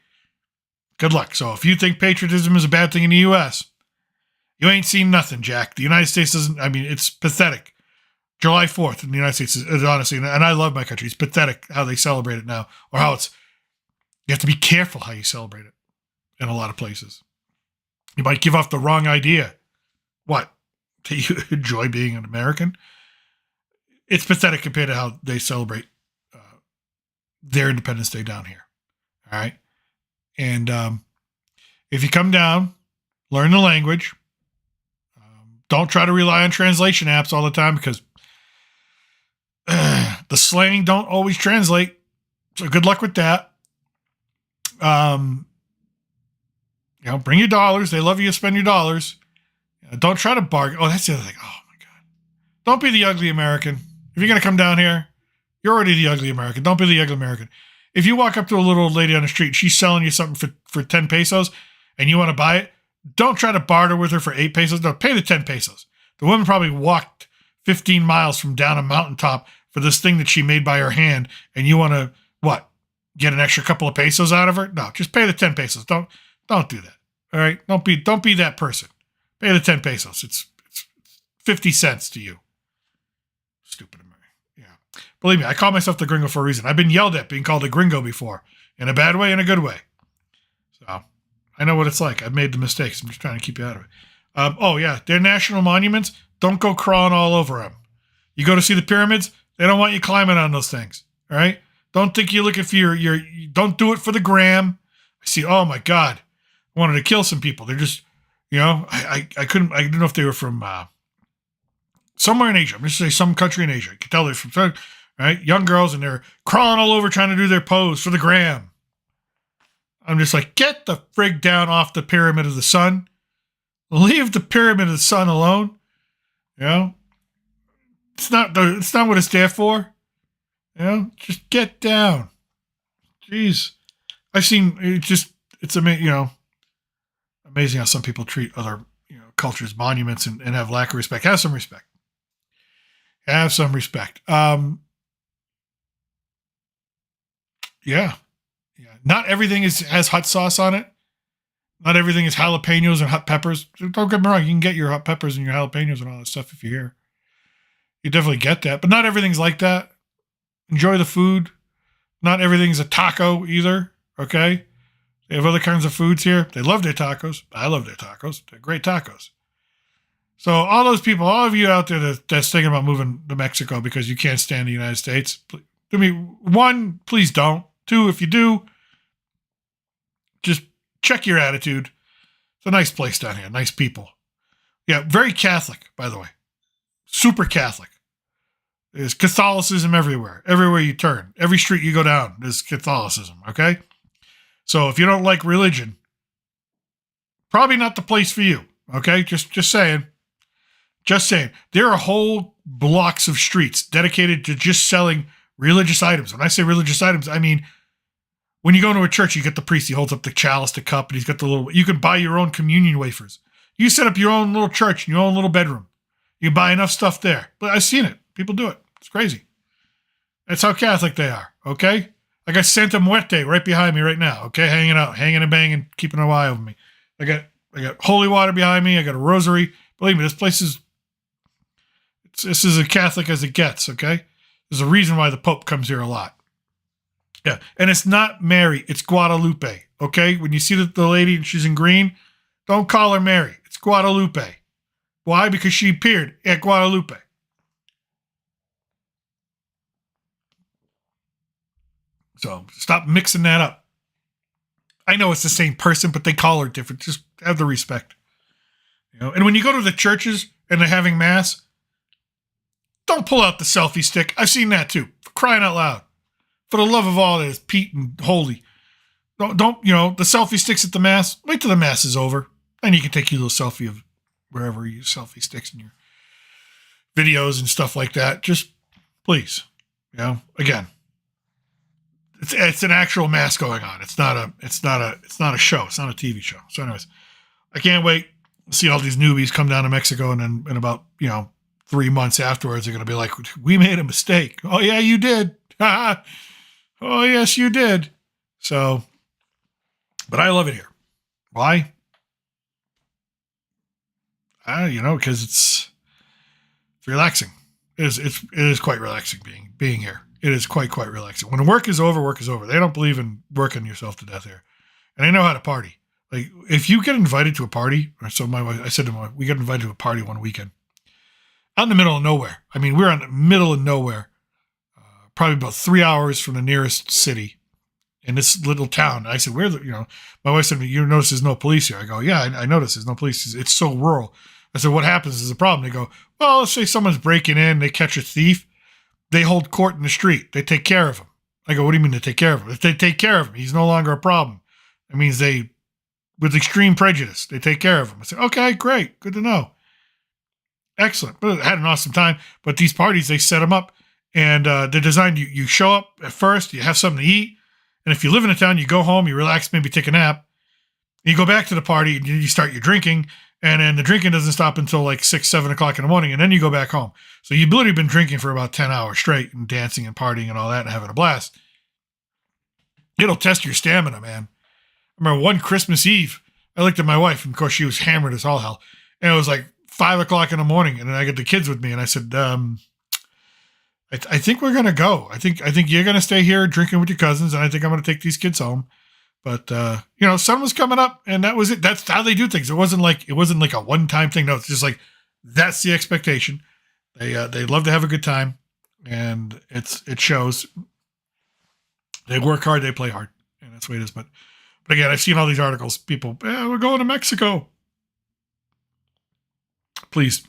Good luck. So if you think patriotism is a bad thing in the U.S., you ain't seen nothing, Jack. The United States doesn't, it's pathetic. July 4th in the United States is honestly, and I love my country. It's pathetic how they celebrate it now, or how you have to be careful how you celebrate it in a lot of places. You might give off the wrong idea. What? Do you enjoy being an American? It's pathetic compared to how they celebrate their Independence Day down here. All right? And if you come down, learn the language. Don't try to rely on translation apps all the time because the slang don't always translate. So good luck with that. Bring your dollars. They love you to spend your dollars. Don't try to bargain. Oh, that's the other thing. Oh, my God. Don't be the ugly American. If you're going to come down here, you're already the ugly American. Don't be the ugly American. If you walk up to a little old lady on the street, she's selling you something for 10 pesos, and you want to buy it, don't try to barter with her for 8 pesos. No, pay the 10 pesos. The woman probably walked 15 miles from down a mountaintop for this thing that she made by her hand, and you want to, get an extra couple of pesos out of her? No, just pay the 10 pesos. Don't do that. All right? Don't be that person. Pay the 10 pesos. It's 50 cents to you. Stupid American. Yeah. Believe me, I call myself the Gringo for a reason. I've been yelled at being called a Gringo before. In a bad way and a good way. So, I know what it's like. I've made the mistakes. I'm just trying to keep you out of it. They're national monuments. Don't go crawling all over them. You go to see the pyramids, they don't want you climbing on those things. All right? Don't think you're looking for your don't do it for the gram. I see, oh my God. I wanted to kill some people. They're just, I didn't know if they were from somewhere in Asia. I'm just going to say some country in Asia. I can tell they're from, right? Young girls, and they're crawling all over trying to do their pose for the gram. I'm just like, get the frig down off the Pyramid of the Sun. Leave the Pyramid of the Sun alone. It's not what it's there for. Just get down. Jeez. I've seen it's amazing, amazing how some people treat other, cultures, monuments, and have lack of respect. Have some respect. Have some respect. Yeah. Yeah. Not everything has hot sauce on it. Not everything is jalapenos and hot peppers. Don't get me wrong. You can get your hot peppers and your jalapenos and all that stuff if you're here. You definitely get that. But not everything's like that. Enjoy the food. Not everything's a taco either. Okay? They have other kinds of foods here. They love their tacos. I love their tacos. They're great tacos. So all those people, all of you out there that's thinking about moving to Mexico because you can't stand the United States, I mean, one, please don't. Two, if you do, just check your attitude. It's a nice place down here. Nice people. Yeah, very Catholic, by the way. Super Catholic. There's Catholicism everywhere. Everywhere you turn. Every street you go down, there's Catholicism, okay? So if you don't like religion, probably not the place for you, okay? Just saying. Just saying. There are whole blocks of streets dedicated to just selling religious items. When I say religious items, I mean, when you go to a church, you get the priest, he holds up the chalice, the cup, and he's got the little, you can buy your own communion wafers. You set up your own little church in your own little bedroom. You buy enough stuff there. But I've seen it. People do it. It's crazy. That's how Catholic they are, okay? I got Santa Muerte right behind me right now, okay? Hanging out, hanging and banging, keeping an eye over me. I got holy water behind me. I got a rosary. Believe me, this is as Catholic as it gets, okay? There's a reason why the Pope comes here a lot. Yeah, and it's not Mary, it's Guadalupe, okay? When you see the lady and she's in green, don't call her Mary. It's Guadalupe. Why? Because she appeared at Guadalupe. So stop mixing that up. I know it's the same person, but they call her different. Just have the respect. You know. And when you go to the churches and they're having mass, don't pull out the selfie stick. I've seen that too. For crying out loud. For the love of all that is Pete and holy. Don't the selfie sticks at the mass. Wait till the mass is over. Then you can take your little selfie of wherever you use selfie sticks in your videos and stuff like that. Just please. Again. It's an actual mass going on. It's not a show. It's not a TV show. So anyways, I can't wait to see all these newbies come down to Mexico, and then in about 3 months afterwards, they're going to be like, we made a mistake. Oh yeah, you did. Oh yes, you did. So, but I love it here. Why? Because it's relaxing. It is quite relaxing being here. It is quite relaxing. When work is over, work is over. They don't believe in working yourself to death here. And they know how to party. Like, if you get invited to a party, so my wife, I said to my wife, we got invited to a party one weekend. Out in the middle of nowhere. I mean, we're in the middle of nowhere. Probably about 3 hours from the nearest city in this little town. I said, my wife said, you notice there's no police here. I go, yeah, I noticed there's no police. It's so rural. I said, what happens is a problem. They go, well, let's say someone's breaking in, they catch a thief. They hold court in the street. They take care of him. I go, what do you mean they take care of him? If they take care of him, he's no longer a problem. It means with extreme prejudice, they take care of him. I said, okay, great. Good to know. Excellent. But I had an awesome time. But these parties, they set them up, and they're designed, you show up at first, you have something to eat, and if you live in a town, you go home, you relax, maybe take a nap, you go back to the party, and you start your drinking, and then the drinking doesn't stop until like 6, 7 o'clock in the morning, and then you go back home. So you've literally been drinking for about 10 hours straight and dancing and partying and all that and having a blast. It'll test your stamina, man. I remember one Christmas Eve, I looked at my wife, and of course she was hammered as all hell. And it was like 5 o'clock in the morning, and then I got the kids with me, and I said, I think we're going to go. I think you're going to stay here drinking with your cousins, and I think I'm going to take these kids home. But, sun was coming up, and that was it. That's how they do things. It wasn't like a one-time thing. No, it's just like, that's the expectation. They love to have a good time, and it shows. They work hard, they play hard, and that's the way it is. But again, I've seen all these articles. People, we're going to Mexico. Please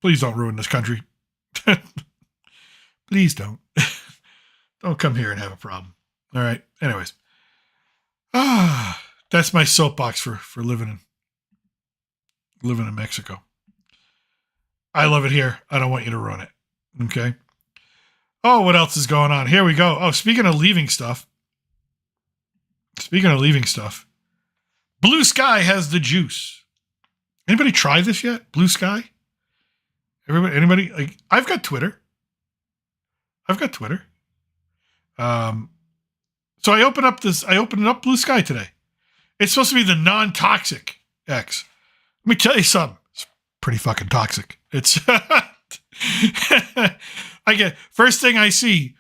don't ruin this country. Please don't. Don't come here and have a problem. All right. Anyways. That's my soapbox for living in Mexico. I love it here. I don't want you to ruin it. Okay. Oh, what else is going on? Here we go. Oh, speaking of leaving stuff. Blue Sky has the juice. Anybody try this yet? Blue Sky? Anybody? Like, I've got Twitter. So I opened up Blue Sky today. It's supposed to be the non-toxic X. Let me tell you something. It's pretty fucking toxic. It's first thing I see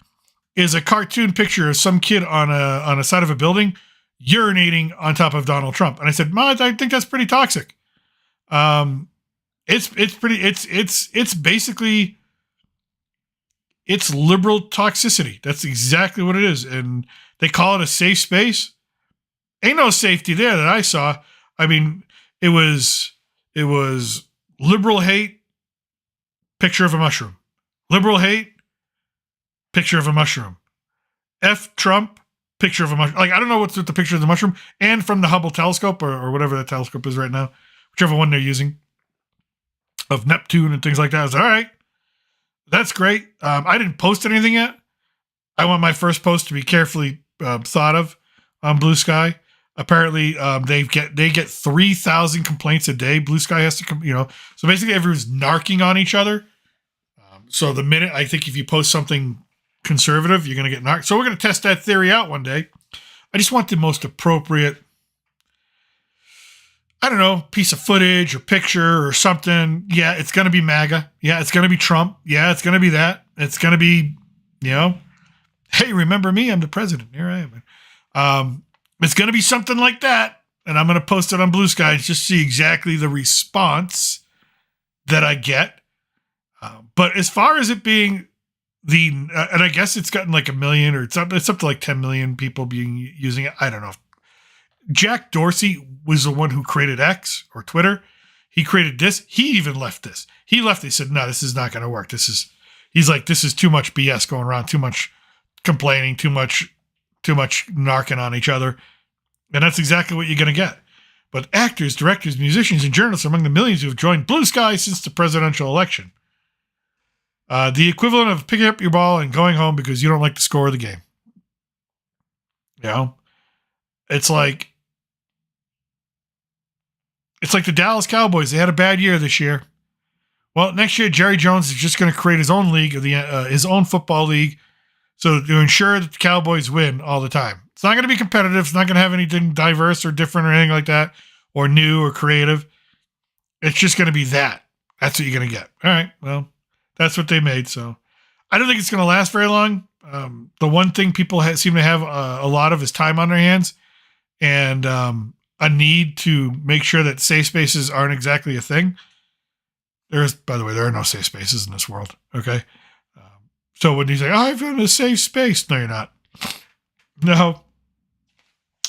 is a cartoon picture of some kid on a side of a building urinating on top of Donald Trump. And I said, Ma, I think that's pretty toxic. It's basically it's liberal toxicity. That's exactly what it is. And they call it a safe space. Ain't no safety there that I saw. I mean, it was liberal hate, picture of a mushroom. Liberal hate, picture of a mushroom. F Trump, picture of a mushroom. Like, I don't know what's with the picture of the mushroom. And from the Hubble telescope or whatever that telescope is right now, whichever one they're using, of Neptune and things like that. I was like, all right, that's great. I didn't post anything yet. I want my first post to be carefully thought of on Blue Sky. Apparently, they get 3,000 complaints a day. Blue Sky has to, so basically everyone's narking on each other. So the minute, I think if you post something conservative, you're going to get narked. So we're going to test that theory out one day. I just want the most appropriate, I don't know, piece of footage or picture or something. Yeah, it's going to be MAGA. Yeah, it's going to be Trump. Yeah, it's going to be that. It's going to be, hey, remember me? I'm the president. Here I am. It's going to be something like that. And I'm going to post it on Blue Sky and just see exactly the response that I get. But as far as it being and I guess it's gotten like 1 million or it's up to like 10 million people using it. I don't know. Jack Dorsey was the one who created X or Twitter. He created this. He even left this. He left. He said, no, this is not going to work. He's like, this is too much BS going around, too much complaining, too much narking on each other. And that's exactly what you're going to get. But actors, directors, musicians, and journalists are among the millions who have joined Blue Sky since the presidential election. The equivalent of picking up your ball and going home because you don't like the score of the game. It's like the Dallas Cowboys. They had a bad year this year. Well, next year, Jerry Jones is just going to create his own league, his own football league, so to ensure that the Cowboys win all the time. It's not going to be competitive. It's not going to have anything diverse or different or anything like that, or new or creative. It's just going to be that. That's what you're going to get. All right, well, that's what they made. So I don't think it's going to last very long. The one thing people seem to have a lot of is time on their hands and a need to make sure that safe spaces aren't exactly a thing. By the way, there are no safe spaces in this world. Okay. So when you say, I'm in a safe space, no, you're not.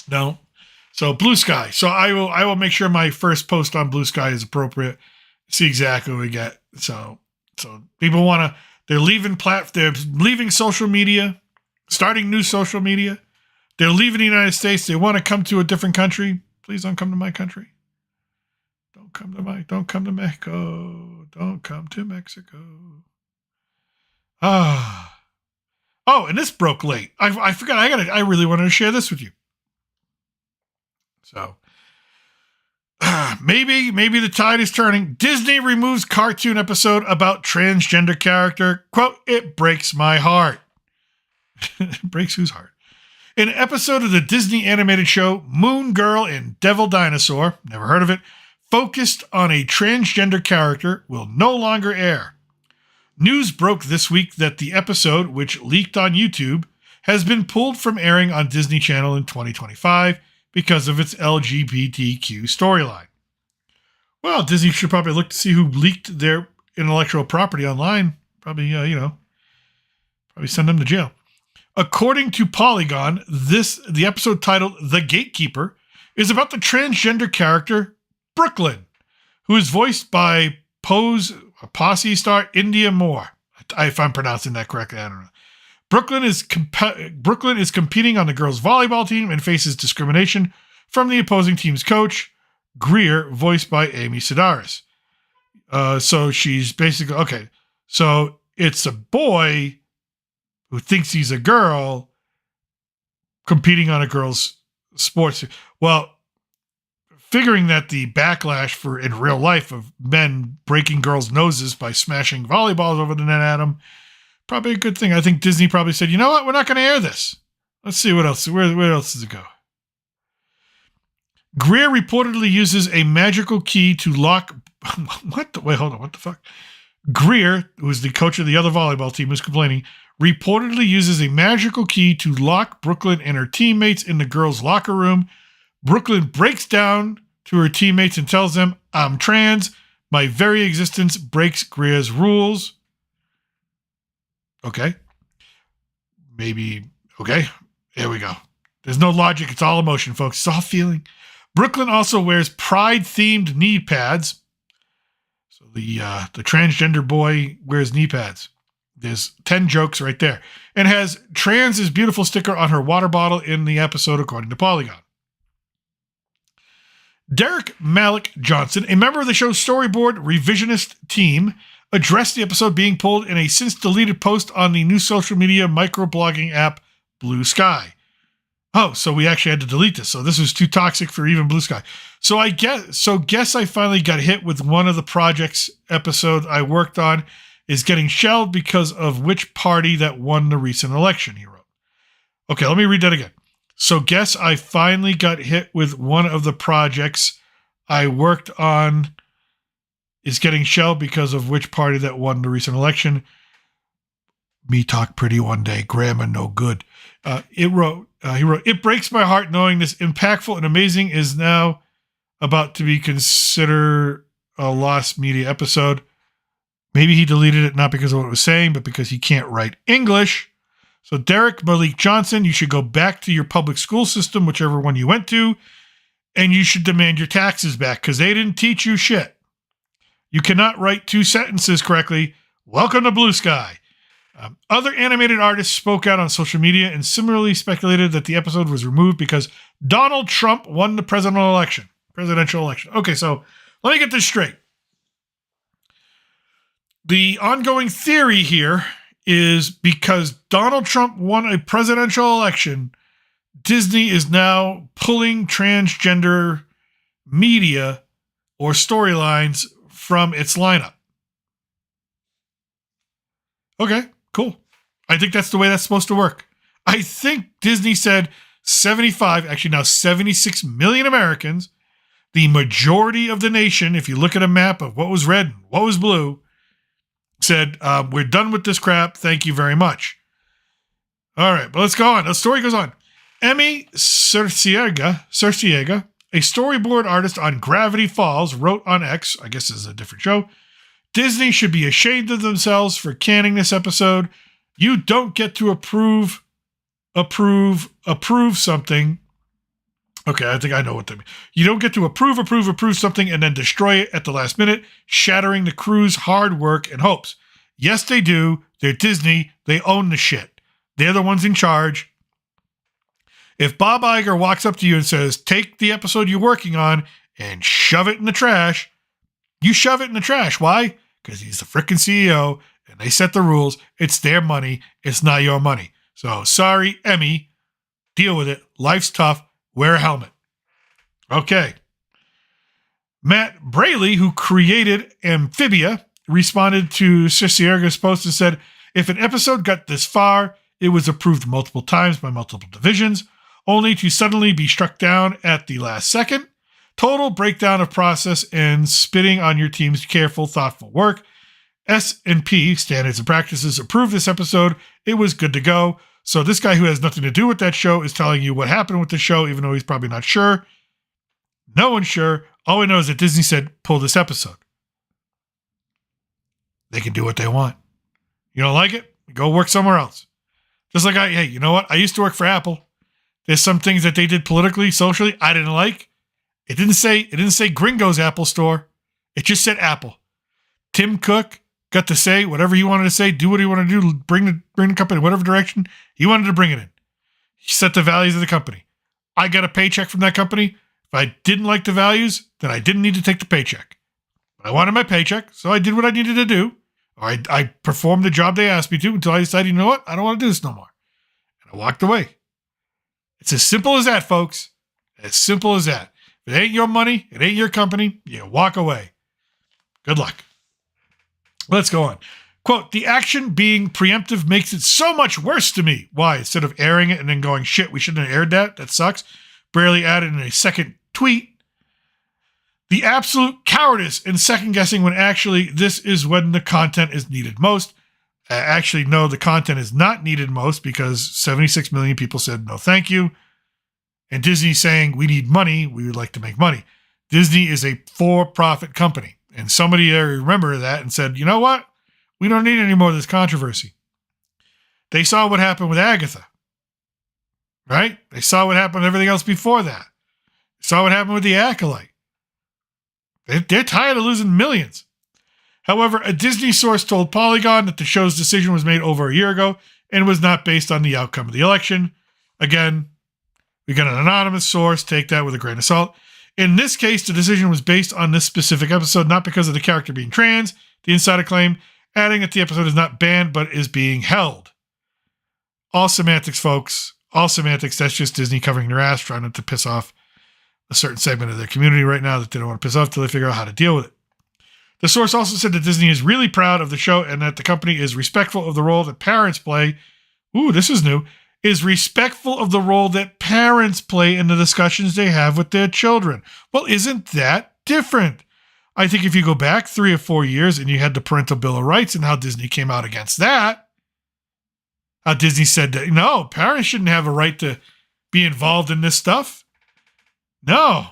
No. So Blue Sky. So I will make sure my first post on Blue Sky is appropriate. See exactly what we get. So people they're leaving social media, starting new social media. They're leaving the United States. They want to come to a different country. Please don't come to my country. Don't come to Mexico. Don't come to Mexico. Oh, and this broke late. I forgot. I really wanted to share this with you. So maybe the tide is turning. Disney removes cartoon episode about transgender character. Quote, it breaks my heart. It breaks whose heart? An episode of the Disney animated show Moon Girl and Devil Dinosaur, never heard of it, focused on a transgender character will no longer air. News broke this week that the episode, which leaked on YouTube, has been pulled from airing on Disney Channel in 2025 because of its LGBTQ storyline. Well, Disney should probably look to see who leaked their intellectual property online. Probably, probably send them to jail. According to Polygon, the episode titled The Gatekeeper is about the transgender character Brooklyn, who is voiced by Posse star India Moore. If I'm pronouncing that correctly, I don't know. Brooklyn is competing on the girls' volleyball team and faces discrimination from the opposing team's coach, Greer, voiced by Amy Sedaris. So she's basically, okay, so it's a boy who thinks he's a girl competing on a girl's sports. Well, figuring that the backlash in real life of men breaking girls' noses by smashing volleyballs over the net at them, probably a good thing. I think Disney probably said, you know what? We're not going to air this. Let's see what else. Where else does it go? Greer reportedly uses a magical key to lock. Wait, hold on. What the fuck? Greer, who is the coach of the other volleyball team, is complaining, reportedly uses a magical key to lock Brooklyn and her teammates in the girls' locker room. Brooklyn breaks down to her teammates and tells them, "I'm trans. My very existence breaks Greer's rules." Okay. Maybe. Okay. There we go. There's no logic. It's all emotion, folks. It's all feeling. Brooklyn also wears pride-themed knee pads. So the transgender boy wears knee pads. There's 10 jokes right there. And has "trans is beautiful" sticker on her water bottle in the episode, according to Polygon. Derek Malik Johnson, a member of the show's storyboard revisionist team, addressed the episode being pulled in a since-deleted post on the new social media microblogging app Blue Sky. Oh, so we actually had to delete this. So this was too toxic for even Blue Sky. Guess I finally got hit with one of the projects episode I worked on is getting shelled because of which party that won the recent election, he wrote. Okay, let me read that again. So guess I finally got hit with one of the projects I worked on is getting shelled because of which party that won the recent election. Me talk pretty one day, grammar no good. He wrote, "It breaks my heart knowing this impactful and amazing is now about to be considered a lost media episode." Maybe he deleted it not because of what it was saying, but because he can't write English. So Derek Malik Johnson, you should go back to your public school system, whichever one you went to, and you should demand your taxes back because they didn't teach you shit. You cannot write 2 sentences correctly. Welcome to Blue Sky. Other animated artists spoke out on social media and similarly speculated that the episode was removed because Donald Trump won the presidential election. Okay, so let me get this straight. The ongoing theory here is because Donald Trump won a presidential election, Disney is now pulling transgender media or storylines from its lineup. Okay, cool. I think that's the way that's supposed to work. I think Disney said 76 million Americans, the majority of the nation, if you look at a map of what was red and what was blue, said, "We're done with this crap. Thank you very much." All right, but let's go on. The story goes on. Emmy Cerciega, a storyboard artist on Gravity Falls, wrote on X, I guess this is a different show, "Disney should be ashamed of themselves for canning this episode. You don't get to approve something." Okay, I think I know what they mean. You don't get to approve something and then destroy it at the last minute, shattering the crew's hard work and hopes. Yes, they do. They're Disney. They own the shit. They're the ones in charge. If Bob Iger walks up to you and says, "Take the episode you're working on and shove it in the trash," you shove it in the trash. Why? Because he's the freaking CEO and they set the rules. It's their money. It's not your money. So sorry, Emmy. Deal with it. Life's tough. Wear a helmet. Okay. Matt Braley, who created Amphibia, responded to Cerciega's post and said, "If an episode got this far, it was approved multiple times by multiple divisions, only to suddenly be struck down at the last second. Total breakdown of process and spitting on your team's careful, thoughtful work. S&P, Standards and Practices, approved this episode. It was good to go. So this guy who has nothing to do with that show is telling you what happened with the show, even though he's probably not sure. No one's sure. All we know is that Disney said, pull this episode." They can do what they want. You don't like it? Go work somewhere else. Just like hey, you know what? I used to work for Apple. There's some things that they did politically, socially, I didn't like. It didn't say Gringo's Apple Store. It just said Apple. Tim Cook got to say whatever he wanted to say, do what he wanted to do, bring the company in whatever direction he wanted to bring it in. He set the values of the company. I got a paycheck from that company. If I didn't like the values, then I didn't need to take the paycheck. But I wanted my paycheck, so I did what I needed to do. Or I performed the job they asked me to until I decided, you know what? I don't want to do this no more. And I walked away. It's as simple as that, folks. As simple as that. If it ain't your money, it ain't your company, you walk away. Good luck. Let's go on. Quote, the action being preemptive makes it so much worse to me. Why? Instead of airing it and then going, shit, we shouldn't have aired that. That sucks. Barely added in a second tweet. The absolute cowardice in second guessing when actually this is when the content is needed most. Actually, no, the content is not needed most because 76 million people said no thank you. And Disney saying we need money, we would like to make money. Disney is a for-profit company. And somebody there remembered that and said, you know what? We don't need any more of this controversy. They saw what happened with Agatha. Right? They saw what happened with everything else before that. They saw what happened with The Acolyte. They're tired of losing millions. However, a Disney source told Polygon that the show's decision was made over a year ago and was not based on the outcome of the election. Again, we got an anonymous source. Take that with a grain of salt. In this case, the decision was based on this specific episode, not because of the character being trans, the insider claim, adding that the episode is not banned but is being held. All semantics, folks. All semantics. That's just Disney covering their ass, trying not to piss off a certain segment of their community right now that they don't want to piss off until they figure out how to deal with it. The source also said that Disney is really proud of the show and that the company is respectful of the role that parents play. Ooh, this is new. Is respectful of the role that parents play in the discussions they have with their children. Well, isn't that different? I think if you go back 3 or 4 years and you had the Parental Bill of Rights and how Disney came out against that, how Disney said that, no, parents shouldn't have a right to be involved in this stuff. No.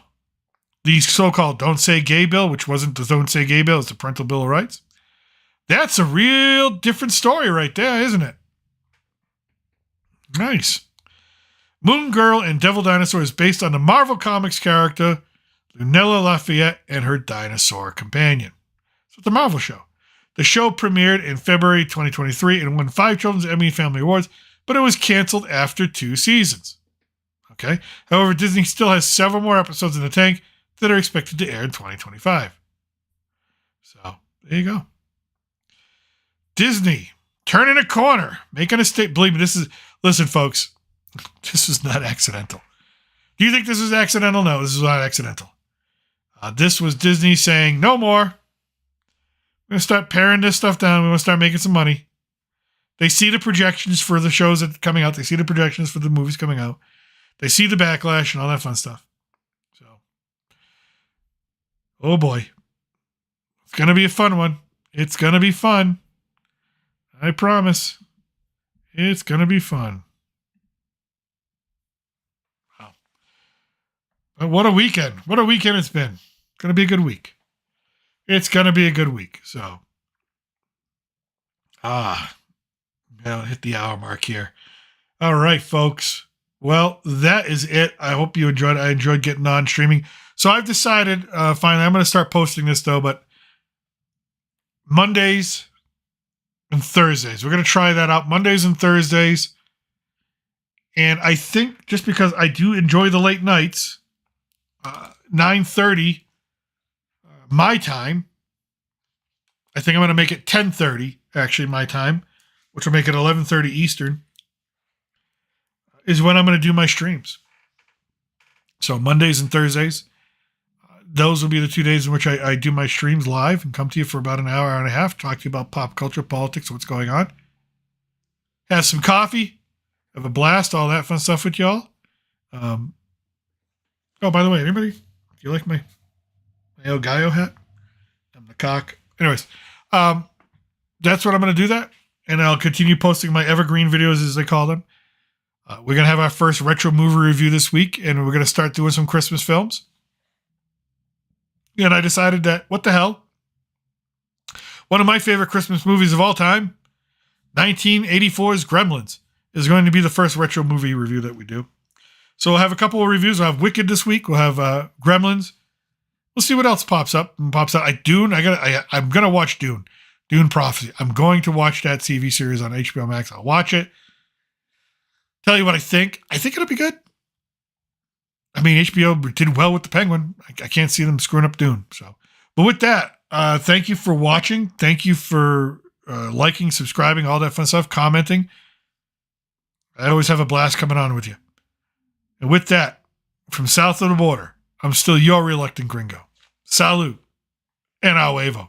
The so-called Don't Say Gay Bill, which wasn't the Don't Say Gay Bill, it's the Parental Bill of Rights. That's a real different story right there, isn't it? Nice. Moon Girl and Devil Dinosaur is based on the Marvel Comics character Lunella Lafayette and her dinosaur companion. So it's a Marvel show. The show premiered in February 2023 and won 5 Children's Emmy and Family Awards, but it was canceled after 2 seasons. Okay. However, Disney still has several more episodes in the tank that are expected to air in 2025. So, there you go. Disney, turning a corner, making a statement. Believe me, listen, folks, this is not accidental. Do you think this is accidental? No, this is not accidental. This was Disney saying, no more. We're going to start paring this stuff down. We want to start making some money. They see the projections for the shows that are coming out. They see the projections for the movies coming out. They see the backlash and all that fun stuff. So, oh boy. It's going to be a fun one. It's going to be fun. I promise. It's going to be fun. Wow. But what a weekend. What a weekend it's been. It's going to be a good week. It's going to be a good week. So, I'll hit the hour mark here. All right, folks. Well, that is it. I hope you enjoyed it. I enjoyed getting on streaming. So I've decided, finally, I'm going to start posting this though, but Mondays and Thursdays. We're going to try that out. Mondays and Thursdays. And I think just because I do enjoy the late nights, 9:30 my time, I think I'm going to make it 10:30, actually, my time, which will make it 11:30 Eastern, is when I'm going to do my streams. So Mondays and Thursdays, those will be the 2 days in which I do my streams live and come to you for about an hour and a half, talk to you about pop culture, politics, what's going on. Have some coffee, have a blast, all that fun stuff with y'all. Oh, by the way, anybody, do you like my El Gallo hat? I'm the cock. Anyways, that's what I'm going to do that. And I'll continue posting my evergreen videos, as they call them. We're going to have our first retro movie review this week, and we're going to start doing some Christmas films. And I decided that, what the hell? One of my favorite Christmas movies of all time, 1984's Gremlins, is going to be the first retro movie review that we do. So we'll have a couple of reviews. We'll have Wicked this week. We'll have Gremlins. We'll see what else pops up and pops out. I'm going to watch Dune. Dune Prophecy. I'm going to watch that TV series on HBO Max. I'll watch it. Tell you what I think. I think it'll be good. I mean, HBO did well with The Penguin. I can't see them screwing up Dune. So, but with that, thank you for watching. Thank you for liking, subscribing, all that fun stuff, commenting. I always have a blast coming on with you. And with that, from south of the border, I'm still your reluctant gringo. Salud and a huevo.